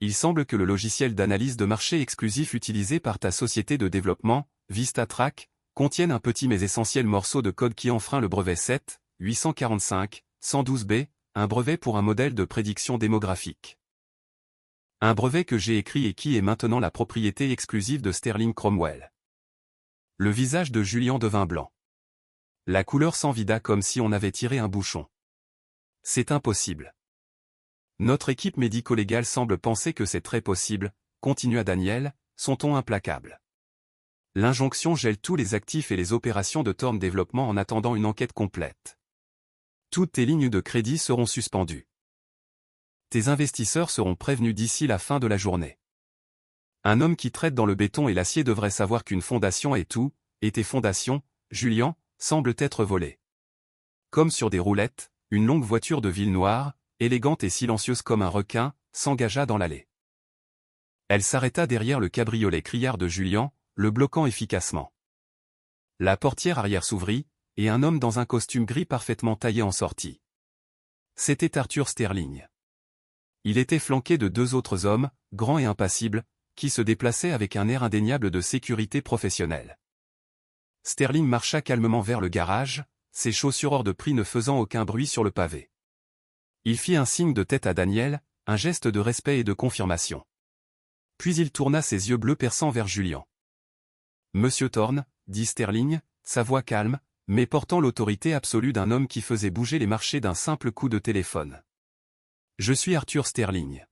Il semble que le logiciel d'analyse de marché exclusif utilisé par ta société de développement, VistaTrack, contienne un petit mais essentiel morceau de code qui enfreint le brevet 7, 845, 112B, un brevet pour un modèle de prédiction démographique. Un brevet que j'ai écrit et qui est maintenant la propriété exclusive de Sterling Cromwell. Le visage de Julien devint blanc. La couleur s'envida comme si on avait tiré un bouchon. C'est impossible. Notre équipe médico-légale semble penser que c'est très possible, continua Daniel, son ton implacable. L'injonction gèle tous les actifs et les opérations de Thorne Développement en attendant une enquête complète. Toutes tes lignes de crédit seront suspendues. Tes investisseurs seront prévenus d'ici la fin de la journée. Un homme qui traite dans le béton et l'acier devrait savoir qu'une fondation est tout, et tes fondations, Julien, semblent être volées. Comme sur des roulettes, une longue voiture de ville noire, élégante et silencieuse comme un requin, s'engagea dans l'allée. Elle s'arrêta derrière le cabriolet criard de Julien, le bloquant efficacement. La portière arrière s'ouvrit, et un homme dans un costume gris parfaitement taillé en sortit. C'était Arthur Sterling. Il était flanqué de deux autres hommes, grands et impassibles, qui se déplaçaient avec un air indéniable de sécurité professionnelle. Sterling marcha calmement vers le garage, ses chaussures hors de prix ne faisant aucun bruit sur le pavé. Il fit un signe de tête à Daniel, un geste de respect et de confirmation. Puis il tourna ses yeux bleus perçants vers Julien. « Monsieur Thorne, dit Sterling, sa voix calme, mais portant l'autorité absolue d'un homme qui faisait bouger les marchés d'un simple coup de téléphone. Je suis Arthur Sterling.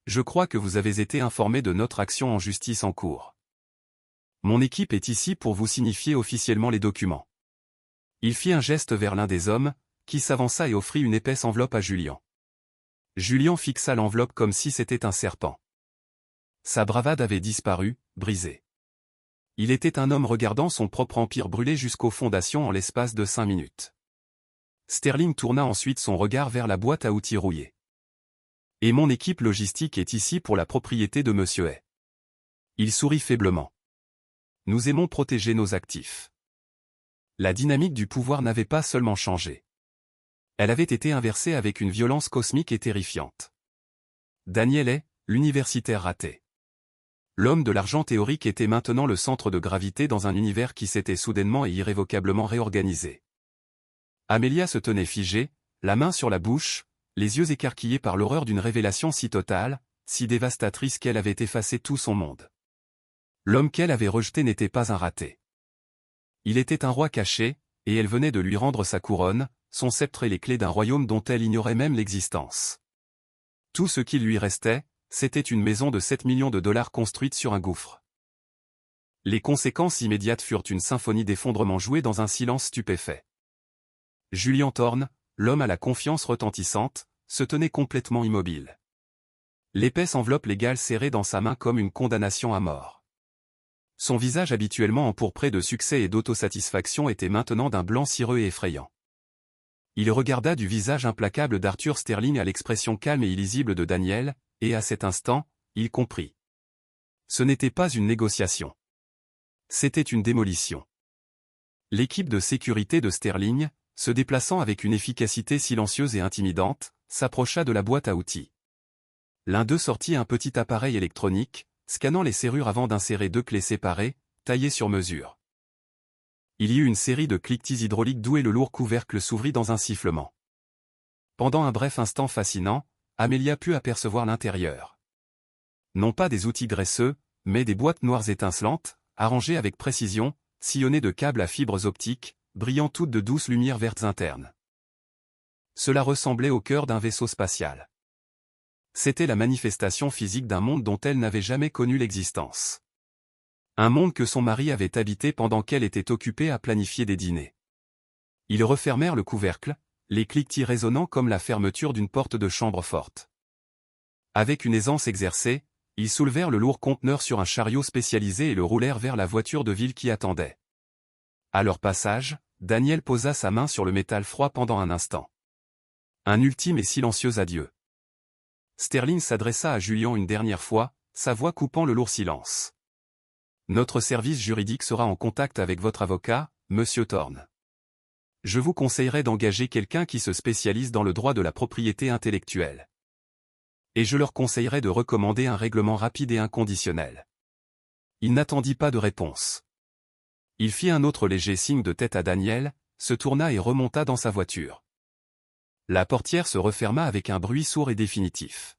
Je crois que vous avez été informé de notre action en justice en cours. Mon équipe est ici pour vous signifier officiellement les documents. » Il fit un geste vers l'un des hommes, qui s'avança et offrit une épaisse enveloppe à Julien. Julien fixa l'enveloppe comme si c'était un serpent. Sa bravade avait disparu, brisée. Il était un homme regardant son propre empire brûler jusqu'aux fondations en l'espace de 5 minutes. Sterling tourna ensuite son regard vers la boîte à outils rouillée. « Et mon équipe logistique est ici pour la propriété de Monsieur Hay. » Il sourit faiblement. « Nous aimons protéger nos actifs. » La dynamique du pouvoir n'avait pas seulement changé. Elle avait été inversée avec une violence cosmique et terrifiante. Daniel Hay, l'universitaire raté. L'homme de l'argent théorique était maintenant le centre de gravité dans un univers qui s'était soudainement et irrévocablement réorganisé. Amelia se tenait figée, la main sur la bouche, les yeux écarquillés par l'horreur d'une révélation si totale, si dévastatrice qu'elle avait effacé tout son monde. L'homme qu'elle avait rejeté n'était pas un raté. Il était un roi caché, et elle venait de lui rendre sa couronne, son sceptre et les clés d'un royaume dont elle ignorait même l'existence. Tout ce qui lui restait, c'était une maison de 7 millions de dollars construite sur un gouffre. Les conséquences immédiates furent une symphonie d'effondrement jouée dans un silence stupéfait. Julien Thorne, l'homme à la confiance retentissante, se tenait complètement immobile. L'épaisse enveloppe légale serrée dans sa main comme une condamnation à mort. Son visage habituellement empourpré de succès et d'autosatisfaction était maintenant d'un blanc cireux et effrayant. Il regarda du visage implacable d'Arthur Sterling à l'expression calme et illisible de Daniel, et à cet instant, il comprit. Ce n'était pas une négociation. C'était une démolition. L'équipe de sécurité de Sterling, se déplaçant avec une efficacité silencieuse et intimidante, s'approcha de la boîte à outils. L'un d'eux sortit un petit appareil électronique, scannant les serrures avant d'insérer 2 clés séparées, taillées sur mesure. Il y eut une série de cliquetis hydrauliques doux et le lourd couvercle s'ouvrit dans un sifflement. Pendant un bref instant fascinant, Amelia put apercevoir l'intérieur. Non pas des outils graisseux, mais des boîtes noires étincelantes, arrangées avec précision, sillonnées de câbles à fibres optiques, brillant toutes de douces lumières vertes internes. Cela ressemblait au cœur d'un vaisseau spatial. C'était la manifestation physique d'un monde dont elle n'avait jamais connu l'existence. Un monde que son mari avait habité pendant qu'elle était occupée à planifier des dîners. Ils refermèrent le couvercle, les cliquetis résonnant comme la fermeture d'une porte de chambre forte. Avec une aisance exercée, ils soulevèrent le lourd conteneur sur un chariot spécialisé et le roulèrent vers la voiture de ville qui attendait. À leur passage, Daniel posa sa main sur le métal froid pendant un instant. Un ultime et silencieux adieu. Sterling s'adressa à Julian une dernière fois, sa voix coupant le lourd silence. Notre service juridique sera en contact avec votre avocat, Monsieur Thorne. Je vous conseillerais d'engager quelqu'un qui se spécialise dans le droit de la propriété intellectuelle. Et je leur conseillerais de recommander un règlement rapide et inconditionnel. Il n'attendit pas de réponse. Il fit un autre léger signe de tête à Daniel, se tourna et remonta dans sa voiture. La portière se referma avec un bruit sourd et définitif.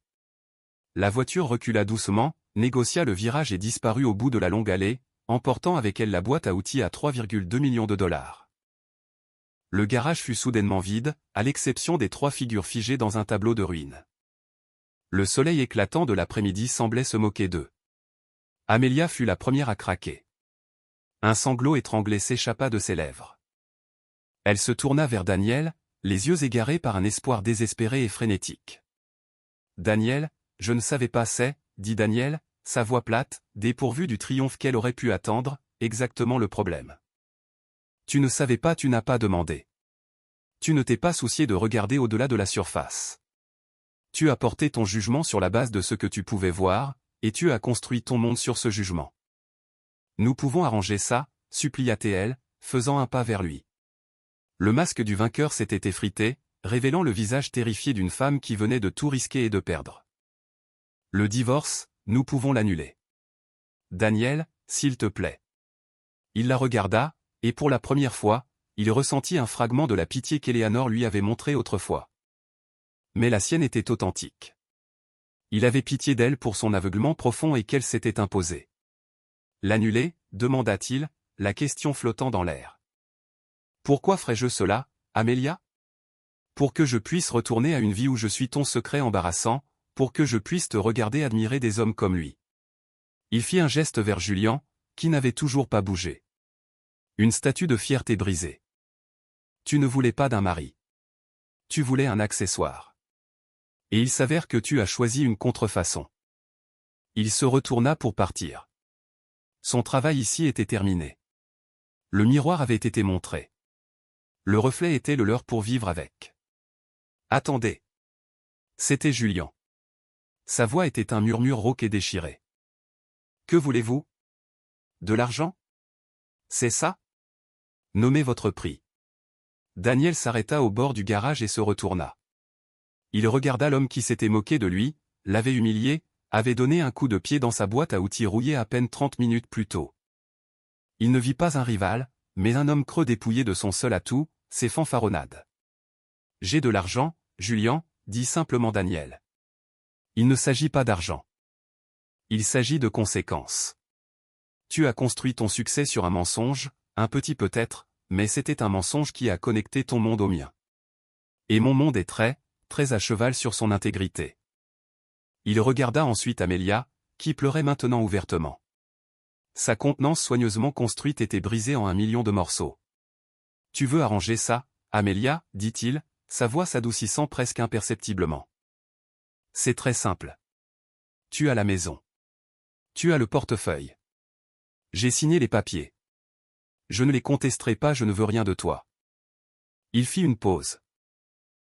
La voiture recula doucement, négocia le virage et disparut au bout de la longue allée, emportant avec elle la boîte à outils à 3,2 millions de dollars. Le garage fut soudainement vide, à l'exception des 3 figures figées dans un tableau de ruines. Le soleil éclatant de l'après-midi semblait se moquer d'eux. Amelia fut la première à craquer. Un sanglot étranglé s'échappa de ses lèvres. Elle se tourna vers Daniel, les yeux égarés par un espoir désespéré et frénétique. « Daniel, je ne savais pas dit Daniel, sa voix plate, dépourvue du triomphe qu'elle aurait pu attendre, exactement le problème. Tu ne savais pas, tu n'as pas demandé. Tu ne t'es pas soucié de regarder au-delà de la surface. Tu as porté ton jugement sur la base de ce que tu pouvais voir, et tu as construit ton monde sur ce jugement. Nous pouvons arranger ça, supplia-t-elle, faisant un pas vers lui. Le masque du vainqueur s'était effrité, révélant le visage terrifié d'une femme qui venait de tout risquer et de perdre. Le divorce, nous pouvons l'annuler. Daniel, s'il te plaît. Il la regarda, et pour la première fois, il ressentit un fragment de la pitié qu'Eleanor lui avait montrée autrefois. Mais la sienne était authentique. Il avait pitié d'elle pour son aveuglement profond et qu'elle s'était imposée. L'annuler, demanda-t-il, la question flottant dans l'air. Pourquoi ferais-je cela, Amelia? Pour que je puisse retourner à une vie où je suis ton secret embarrassant, pour que je puisse te regarder admirer des hommes comme lui. Il fit un geste vers Julian, qui n'avait toujours pas bougé. Une statue de fierté brisée. Tu ne voulais pas d'un mari. Tu voulais un accessoire. Et il s'avère que tu as choisi une contrefaçon. Il se retourna pour partir. Son travail ici était terminé. Le miroir avait été montré. Le reflet était le leur pour vivre avec. Attendez. C'était Julian. Sa voix était un murmure rauque et déchiré. Que voulez-vous? De l'argent? C'est ça? Nommez votre prix. Daniel s'arrêta au bord du garage et se retourna. Il regarda l'homme qui s'était moqué de lui, l'avait humilié, avait donné un coup de pied dans sa boîte à outils rouillée à peine 30 minutes plus tôt. Il ne vit pas un rival, mais un homme creux dépouillé de son seul atout, ses fanfaronnades. J'ai de l'argent, Julian, dit simplement Daniel. Il ne s'agit pas d'argent. Il s'agit de conséquences. Tu as construit ton succès sur un mensonge, un petit peut-être, mais c'était un mensonge qui a connecté ton monde au mien. Et mon monde est très, très à cheval sur son intégrité. Il regarda ensuite Amelia, qui pleurait maintenant ouvertement. Sa contenance soigneusement construite était brisée en 1 million de morceaux. Tu veux arranger ça, Amelia, dit-il, sa voix s'adoucissant presque imperceptiblement. C'est très simple. Tu as la maison. Tu as le portefeuille. J'ai signé les papiers. Je ne les contesterai pas, je ne veux rien de toi. Il fit une pause.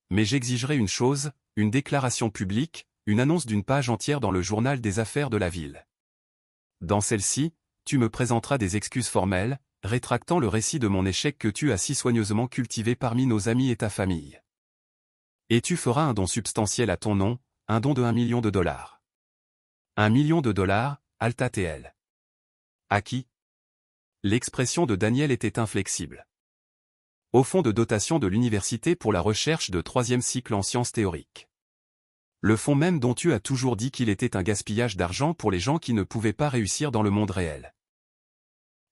Mais j'exigerai une chose, une déclaration publique, une annonce d'une page entière dans le journal des affaires de la ville. Dans celle-ci, tu me présenteras des excuses formelles, rétractant le récit de mon échec que tu as si soigneusement cultivé parmi nos amis et ta famille. Et tu feras un don substantiel à ton nom, un don de 1 million de dollars. 1 million de dollars, Alta-TL. À qui? L'expression de Daniel était inflexible. Au fonds de dotation de l'université pour la recherche de 3e cycle en sciences théoriques. Le fonds même dont tu as toujours dit qu'il était un gaspillage d'argent pour les gens qui ne pouvaient pas réussir dans le monde réel.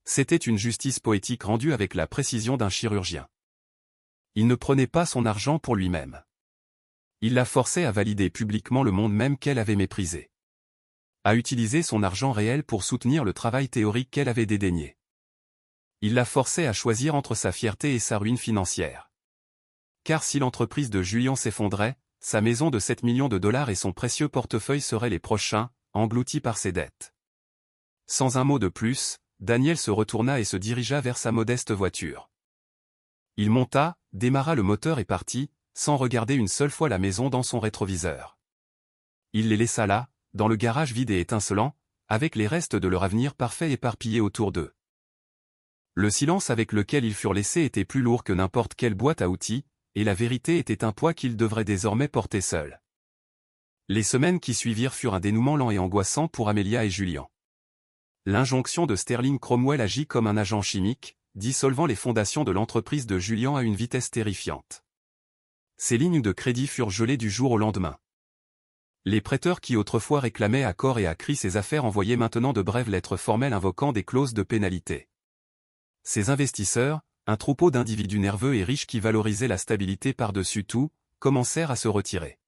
C'était une justice poétique rendue avec la précision d'un chirurgien. Il ne prenait pas son argent pour lui-même. Il la forçait à valider publiquement le monde même qu'elle avait méprisé. À utiliser son argent réel pour soutenir le travail théorique qu'elle avait dédaigné. Il la forçait à choisir entre sa fierté et sa ruine financière. Car si l'entreprise de Julian s'effondrait, sa maison de 7 millions de dollars et son précieux portefeuille seraient les prochains, engloutis par ses dettes. Sans un mot de plus, Daniel se retourna et se dirigea vers sa modeste voiture. Il monta, démarra le moteur et partit, sans regarder une seule fois la maison dans son rétroviseur. Il les laissa là, dans le garage vide et étincelant, avec les restes de leur avenir parfait éparpillés autour d'eux. Le silence avec lequel ils furent laissés était plus lourd que n'importe quelle boîte à outils, et la vérité était un poids qu'ils devraient désormais porter seuls. Les semaines qui suivirent furent un dénouement lent et angoissant pour Amelia et Julian. L'injonction de Sterling Cromwell agit comme un agent chimique, dissolvant les fondations de l'entreprise de Julian à une vitesse terrifiante. Ses lignes de crédit furent gelées du jour au lendemain. Les prêteurs qui autrefois réclamaient à corps et à cri ses affaires envoyaient maintenant de brèves lettres formelles invoquant des clauses de pénalité. Ces investisseurs, un troupeau d'individus nerveux et riches qui valorisaient la stabilité par-dessus tout, commencèrent à se retirer.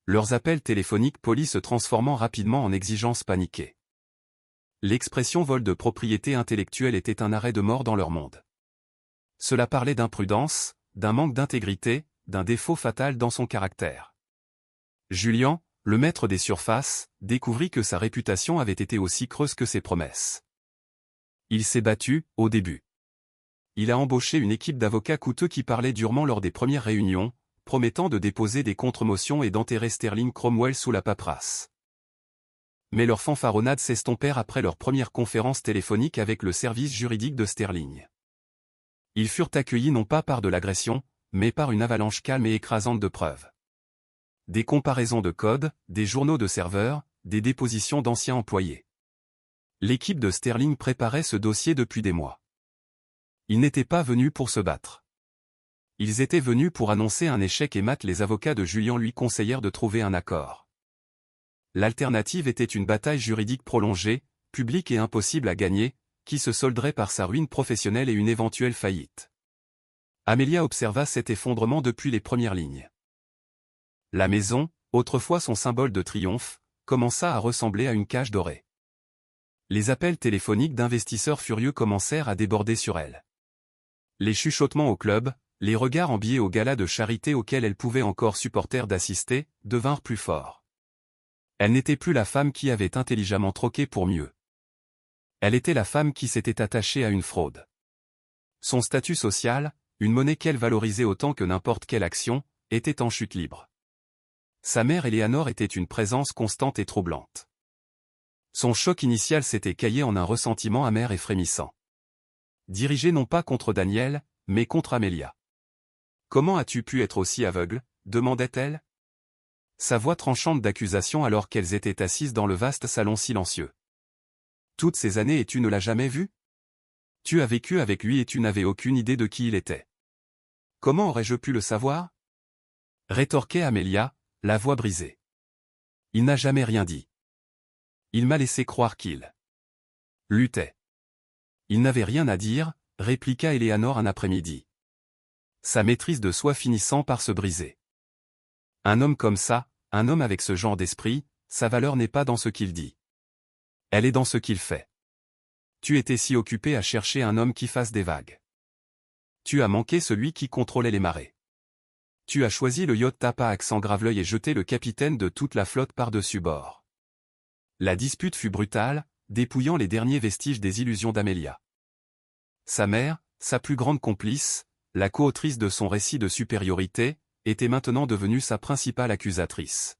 Leurs appels téléphoniques polis se transformant rapidement en exigences paniquées. L'expression vol de propriété intellectuelle était un arrêt de mort dans leur monde. Cela parlait d'imprudence, d'un manque d'intégrité, d'un défaut fatal dans son caractère. Julian, le maître des surfaces, découvrit que sa réputation avait été aussi creuse que ses promesses. Il s'est battu, au début. Il a embauché une équipe d'avocats coûteux qui parlaient durement lors des premières réunions, promettant de déposer des contre-motions et d'enterrer Sterling Cromwell sous la paperasse. Mais leurs fanfaronnades s'estompèrent après leur première conférence téléphonique avec le service juridique de Sterling. Ils furent accueillis non pas par de l'agression, mais par une avalanche calme et écrasante de preuves. Des comparaisons de codes, des journaux de serveurs, des dépositions d'anciens employés. L'équipe de Sterling préparait ce dossier depuis des mois. Ils n'étaient pas venus pour se battre. Ils étaient venus pour annoncer un échec et les avocats de Julian lui conseillèrent de trouver un accord. L'alternative était une bataille juridique prolongée, publique et impossible à gagner, qui se solderait par sa ruine professionnelle et une éventuelle faillite. Amelia observa cet effondrement depuis les premières lignes. La maison, autrefois son symbole de triomphe, commença à ressembler à une cage dorée. Les appels téléphoniques d'investisseurs furieux commencèrent à déborder sur elle. Les chuchotements au club, les regards en billets au gala de charité auquel elle pouvait encore supporter d'assister, devinrent plus forts. Elle n'était plus la femme qui avait intelligemment troqué pour mieux. Elle était la femme qui s'était attachée à une fraude. Son statut social, une monnaie qu'elle valorisait autant que n'importe quelle action, était en chute libre. Sa mère Eleanor était une présence constante et troublante. Son choc initial s'était caillé en un ressentiment amer et frémissant. Dirigé non pas contre Daniel, mais contre Amelia. « Comment as-tu pu être aussi aveugle ?» demandait-elle. Sa voix tranchante d'accusation alors qu'elles étaient assises dans le vaste salon silencieux. « Toutes ces années et tu ne l'as jamais vu ? Tu as vécu avec lui et tu n'avais aucune idée de qui il était. Comment aurais-je pu le savoir ?» rétorquait Amelia, la voix brisée. « Il n'a jamais rien dit. Il m'a laissé croire qu'il luttait. Il n'avait rien à dire, répliqua Eleanor un après-midi. Sa maîtrise de soi finissant par se briser. Un homme comme ça, un homme avec ce genre d'esprit, sa valeur n'est pas dans ce qu'il dit. Elle est dans ce qu'il fait. Tu étais si occupé à chercher un homme qui fasse des vagues. Tu as manqué celui qui contrôlait les marées. Tu as choisi le yacht Tapa accent grave-l'œil et jeté le capitaine de toute la flotte par-dessus bord. La dispute fut brutale, dépouillant les derniers vestiges des illusions d'Amelia. Sa mère, sa plus grande complice, la co-autrice de son récit de supériorité, était maintenant devenue sa principale accusatrice.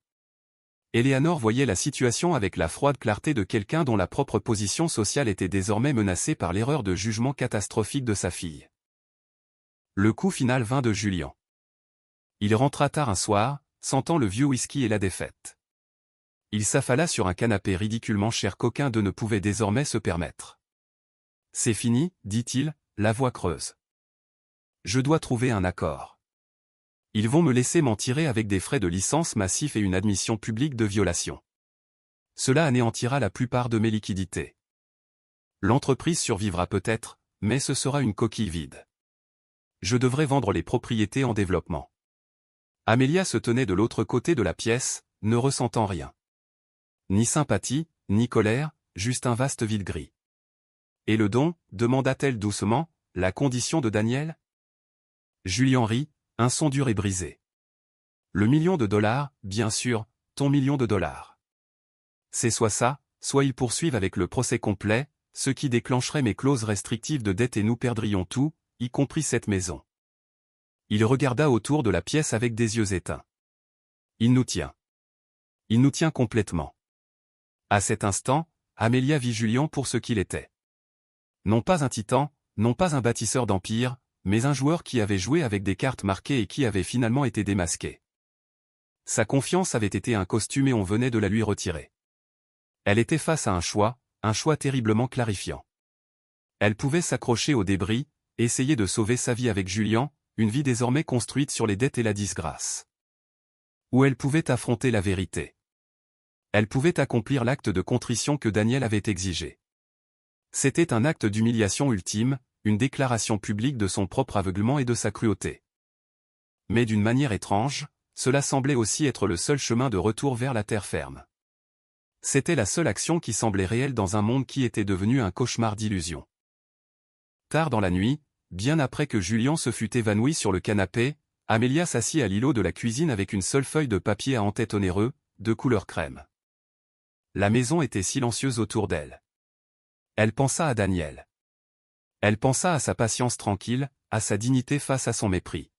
Eleanor voyait la situation avec la froide clarté de quelqu'un dont la propre position sociale était désormais menacée par l'erreur de jugement catastrophique de sa fille. Le coup final vint de Julian. Il rentra tard un soir, sentant le vieux whisky et la défaite. Il s'affala sur un canapé ridiculement cher qu'aucun d'eux ne pouvait désormais se permettre. « C'est fini, dit-il, la voix creuse. Je dois trouver un accord. Ils vont me laisser m'en tirer avec des frais de licence massifs et une admission publique de violation. Cela anéantira la plupart de mes liquidités. L'entreprise survivra peut-être, mais ce sera une coquille vide. Je devrais vendre les propriétés en développement. Amélia se tenait de l'autre côté de la pièce, ne ressentant rien. Ni sympathie, ni colère, juste un vaste vide gris. Et le don, demanda-t-elle doucement, la condition de Daniel? Julien rit, un son dur et brisé. Le $1 000 000, bien sûr, ton $1 000 000. C'est soit ça, soit ils poursuivent avec le procès complet, ce qui déclencherait mes clauses restrictives de dette et nous perdrions tout, y compris cette maison. Il regarda autour de la pièce avec des yeux éteints. Il nous tient. Il nous tient complètement. À cet instant, Amélia vit Julien pour ce qu'il était. Non pas un titan, non pas un bâtisseur d'empire, mais un joueur qui avait joué avec des cartes marquées et qui avait finalement été démasqué. Sa confiance avait été un costume et on venait de la lui retirer. Elle était face à un choix terriblement clarifiant. Elle pouvait s'accrocher aux débris, essayer de sauver sa vie avec Julien, une vie désormais construite sur les dettes et la disgrâce. Ou elle pouvait affronter la vérité. Elle pouvait accomplir l'acte de contrition que Daniel avait exigé. C'était un acte d'humiliation ultime, une déclaration publique de son propre aveuglement et de sa cruauté. Mais d'une manière étrange, cela semblait aussi être le seul chemin de retour vers la terre ferme. C'était la seule action qui semblait réelle dans un monde qui était devenu un cauchemar d'illusions. Tard dans la nuit, bien après que Julien se fût évanoui sur le canapé, Amélia s'assit à l'îlot de la cuisine avec une seule feuille de papier à en-tête onéreux, de couleur crème. La maison était silencieuse autour d'elle. Elle pensa à Daniel. Elle pensa à sa patience tranquille, à sa dignité face à son mépris.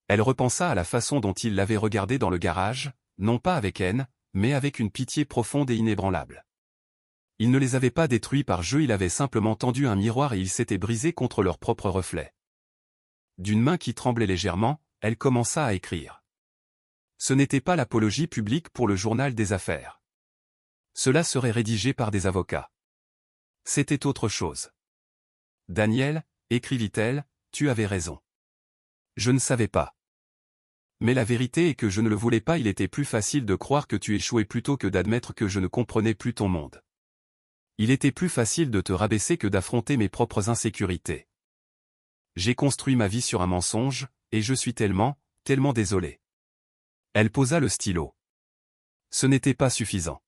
Elle repensa à la façon dont il l'avait regardée dans le garage, non pas avec haine, mais avec une pitié profonde et inébranlable. Il ne les avait pas détruits par jeu, il avait simplement tendu un miroir et il s'était brisé contre leur propre reflet. D'une main qui tremblait légèrement, elle commença à écrire. Ce n'était pas l'apologie publique pour le journal des affaires. Cela serait rédigé par des avocats. C'était autre chose. Daniel, écrivit-elle, tu avais raison. Je ne savais pas. Mais la vérité est que je ne le voulais pas, il était plus facile de croire que tu échouais plutôt que d'admettre que je ne comprenais plus ton monde. Il était plus facile de te rabaisser que d'affronter mes propres insécurités. J'ai construit ma vie sur un mensonge, et je suis tellement désolé. Elle posa le stylo. Ce n'était pas suffisant.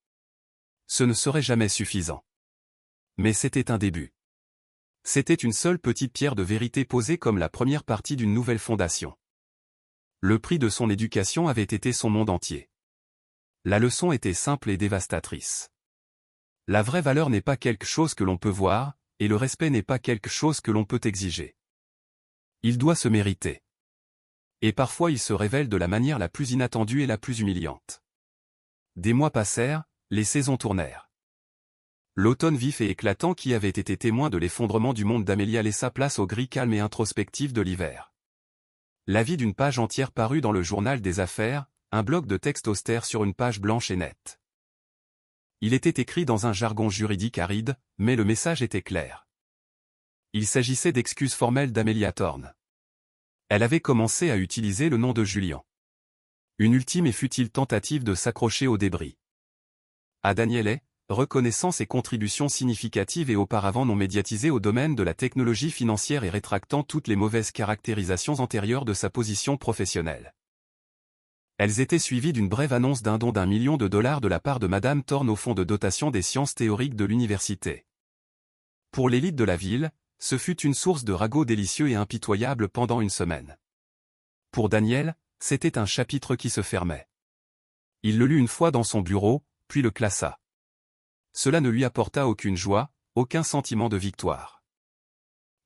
Ce ne serait jamais suffisant. Mais c'était un début. C'était une seule petite pierre de vérité posée comme la première partie d'une nouvelle fondation. Le prix de son éducation avait été son monde entier. La leçon était simple et dévastatrice. La vraie valeur n'est pas quelque chose que l'on peut voir, et le respect n'est pas quelque chose que l'on peut exiger. Il doit se mériter. Et parfois il se révèle de la manière la plus inattendue et la plus humiliante. Des mois passèrent, les saisons tournèrent. L'automne vif et éclatant qui avait été témoin de l'effondrement du monde d'Amélia laissa place au gris calme et introspectif de l'hiver. La vie d'une page entière parut dans le journal des affaires, un bloc de texte austère sur une page blanche et nette. Il était écrit dans un jargon juridique aride, mais le message était clair. Il s'agissait d'excuses formelles d'Amélia Thorne. Elle avait commencé à utiliser le nom de Julien. Une ultime et futile tentative de s'accrocher aux débris. À Daniel, reconnaissant ses contributions significatives et auparavant non médiatisées au domaine de la technologie financière et rétractant toutes les mauvaises caractérisations antérieures de sa position professionnelle. Elles étaient suivies d'une brève annonce d'un don d'1 million de dollars de la part de Madame Thorne au fonds de dotation des sciences théoriques de l'université. Pour l'élite de la ville, ce fut une source de ragots délicieux et impitoyables pendant une semaine. Pour Daniel, c'était un chapitre qui se fermait. Il le lut une fois dans son bureau, puis le classa. Cela ne lui apporta aucune joie, aucun sentiment de victoire.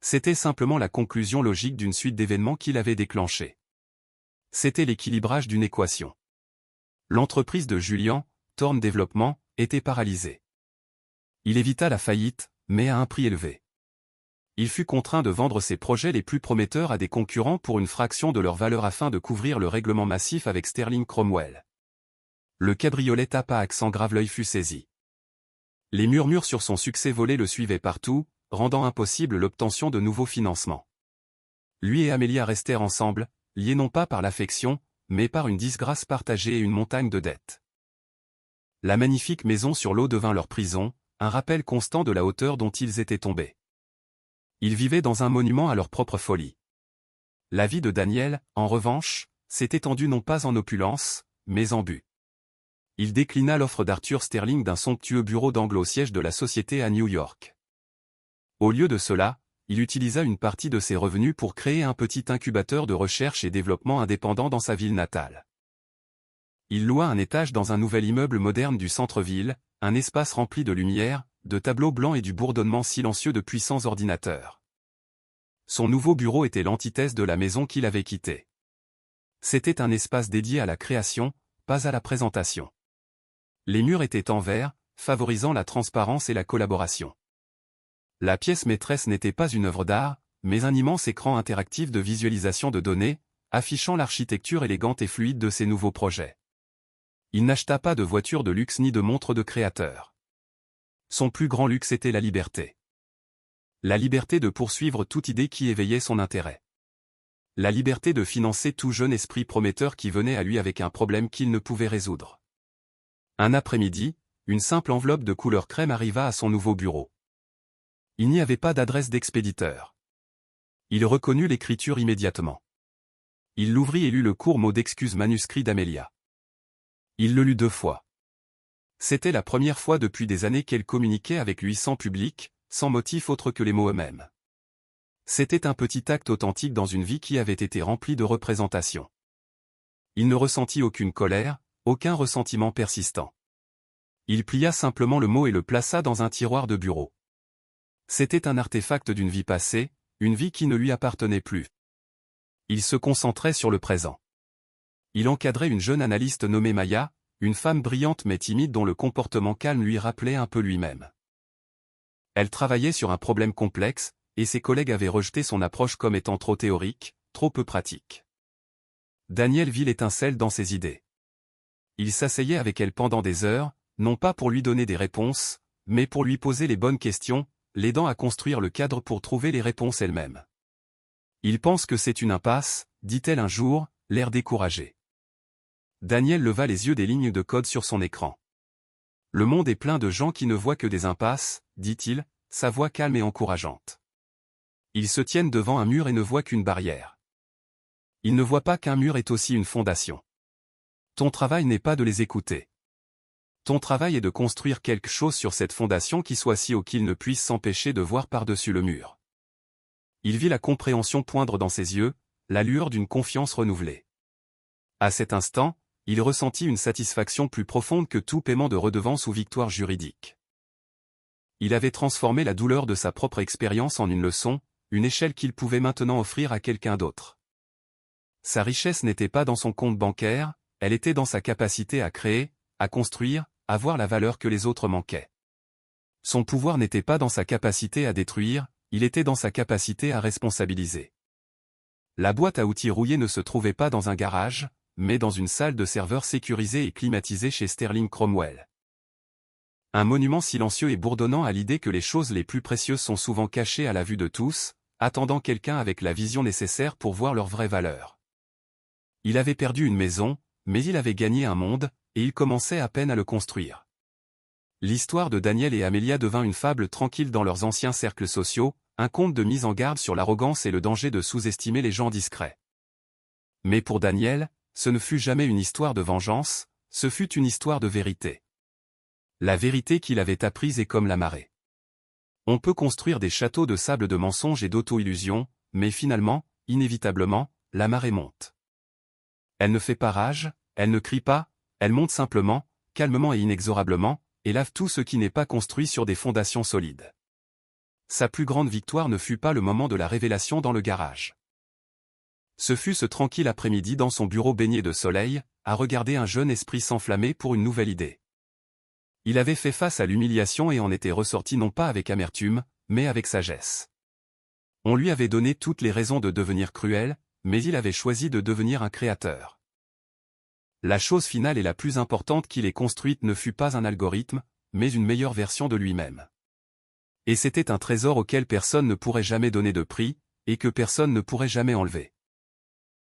C'était simplement la conclusion logique d'une suite d'événements qu'il avait déclenchés. C'était l'équilibrage d'une équation. L'entreprise de Julien, Thorne Développement, était paralysée. Il évita la faillite, mais à un prix élevé. Il fut contraint de vendre ses projets les plus prometteurs à des concurrents pour une fraction de leur valeur afin de couvrir le règlement massif avec Sterling Cromwell. Le cabriolet tapa accent grave, l'œil fut saisi. Les murmures sur son succès volé le suivaient partout, rendant impossible l'obtention de nouveaux financements. Lui et Amélia restèrent ensemble, liés non pas par l'affection, mais par une disgrâce partagée et une montagne de dettes. La magnifique maison sur l'eau devint leur prison, un rappel constant de la hauteur dont ils étaient tombés. Ils vivaient dans un monument à leur propre folie. La vie de Daniel, en revanche, s'est étendu non pas en opulence, mais en but. Il déclina l'offre d'Arthur Sterling d'un somptueux bureau d'angle au siège de la société à New York. Au lieu de cela, il utilisa une partie de ses revenus pour créer un petit incubateur de recherche et développement indépendant dans sa ville natale. Il loua un étage dans un nouvel immeuble moderne du centre-ville, un espace rempli de lumière, de tableaux blancs et du bourdonnement silencieux de puissants ordinateurs. Son nouveau bureau était l'antithèse de la maison qu'il avait quittée. C'était un espace dédié à la création, pas à la présentation. Les murs étaient en verre, favorisant la transparence et la collaboration. La pièce maîtresse n'était pas une œuvre d'art, mais un immense écran interactif de visualisation de données, affichant l'architecture élégante et fluide de ses nouveaux projets. Il n'acheta pas de voiture de luxe ni de montre de créateur. Son plus grand luxe était la liberté. La liberté de poursuivre toute idée qui éveillait son intérêt. La liberté de financer tout jeune esprit prometteur qui venait à lui avec un problème qu'il ne pouvait résoudre. Un après-midi, une simple enveloppe de couleur crème arriva à son nouveau bureau. Il n'y avait pas d'adresse d'expéditeur. Il reconnut l'écriture immédiatement. Il l'ouvrit et lut le court mot d'excuse manuscrit d'Amelia. Il le lut 2 fois. C'était la première fois depuis des années qu'elle communiquait avec lui sans public, sans motif autre que les mots eux-mêmes. C'était un petit acte authentique dans une vie qui avait été remplie de représentations. Il ne ressentit aucune colère, aucun ressentiment persistant. Il plia simplement le mot et le plaça dans un tiroir de bureau. C'était un artefact d'une vie passée, une vie qui ne lui appartenait plus. Il se concentrait sur le présent. Il encadrait une jeune analyste nommée Maya, une femme brillante mais timide dont le comportement calme lui rappelait un peu lui-même. Elle travaillait sur un problème complexe, et ses collègues avaient rejeté son approche comme étant trop théorique, trop peu pratique. Daniel vit l'étincelle dans ses idées. Il s'asseyait avec elle pendant des heures, non pas pour lui donner des réponses, mais pour lui poser les bonnes questions, l'aidant à construire le cadre pour trouver les réponses elle-même. Il pense que c'est une impasse, dit-elle un jour, l'air découragé. Daniel leva les yeux des lignes de code sur son écran. Le monde est plein de gens qui ne voient que des impasses, dit-il, sa voix calme et encourageante. Ils se tiennent devant un mur et ne voient qu'une barrière. Ils ne voient pas qu'un mur est aussi une fondation. Ton travail n'est pas de les écouter. Ton travail est de construire quelque chose sur cette fondation qui soit si haut qu'il ne puisse s'empêcher de voir par-dessus le mur. Il vit la compréhension poindre dans ses yeux, la lueur d'une confiance renouvelée. À cet instant, il ressentit une satisfaction plus profonde que tout paiement de redevance ou victoire juridique. Il avait transformé la douleur de sa propre expérience en une leçon, une échelle qu'il pouvait maintenant offrir à quelqu'un d'autre. Sa richesse n'était pas dans son compte bancaire, elle était dans sa capacité à créer, à construire, à voir la valeur que les autres manquaient. Son pouvoir n'était pas dans sa capacité à détruire, il était dans sa capacité à responsabiliser. La boîte à outils rouillée ne se trouvait pas dans un garage, mais dans une salle de serveur sécurisée et climatisée chez Sterling Cromwell. Un monument silencieux et bourdonnant à l'idée que les choses les plus précieuses sont souvent cachées à la vue de tous, attendant quelqu'un avec la vision nécessaire pour voir leur vraie valeur. Il avait perdu une maison, mais il avait gagné un monde, et il commençait à peine à le construire. L'histoire de Daniel et Amelia devint une fable tranquille dans leurs anciens cercles sociaux, un conte de mise en garde sur l'arrogance et le danger de sous-estimer les gens discrets. Mais pour Daniel, ce ne fut jamais une histoire de vengeance, ce fut une histoire de vérité. La vérité qu'il avait apprise est comme la marée. On peut construire des châteaux de sable de mensonges et d'auto-illusions, mais finalement, inévitablement, la marée monte. Elle ne fait pas rage, elle ne crie pas, elle monte simplement, calmement et inexorablement, et lave tout ce qui n'est pas construit sur des fondations solides. Sa plus grande victoire ne fut pas le moment de la révélation dans le garage. Ce fut ce tranquille après-midi dans son bureau baigné de soleil, à regarder un jeune esprit s'enflammer pour une nouvelle idée. Il avait fait face à l'humiliation et en était ressorti non pas avec amertume, mais avec sagesse. On lui avait donné toutes les raisons de devenir cruel, mais il avait choisi de devenir un créateur. La chose finale et la plus importante qu'il ait construite ne fut pas un algorithme, mais une meilleure version de lui-même. Et c'était un trésor auquel personne ne pourrait jamais donner de prix, et que personne ne pourrait jamais enlever.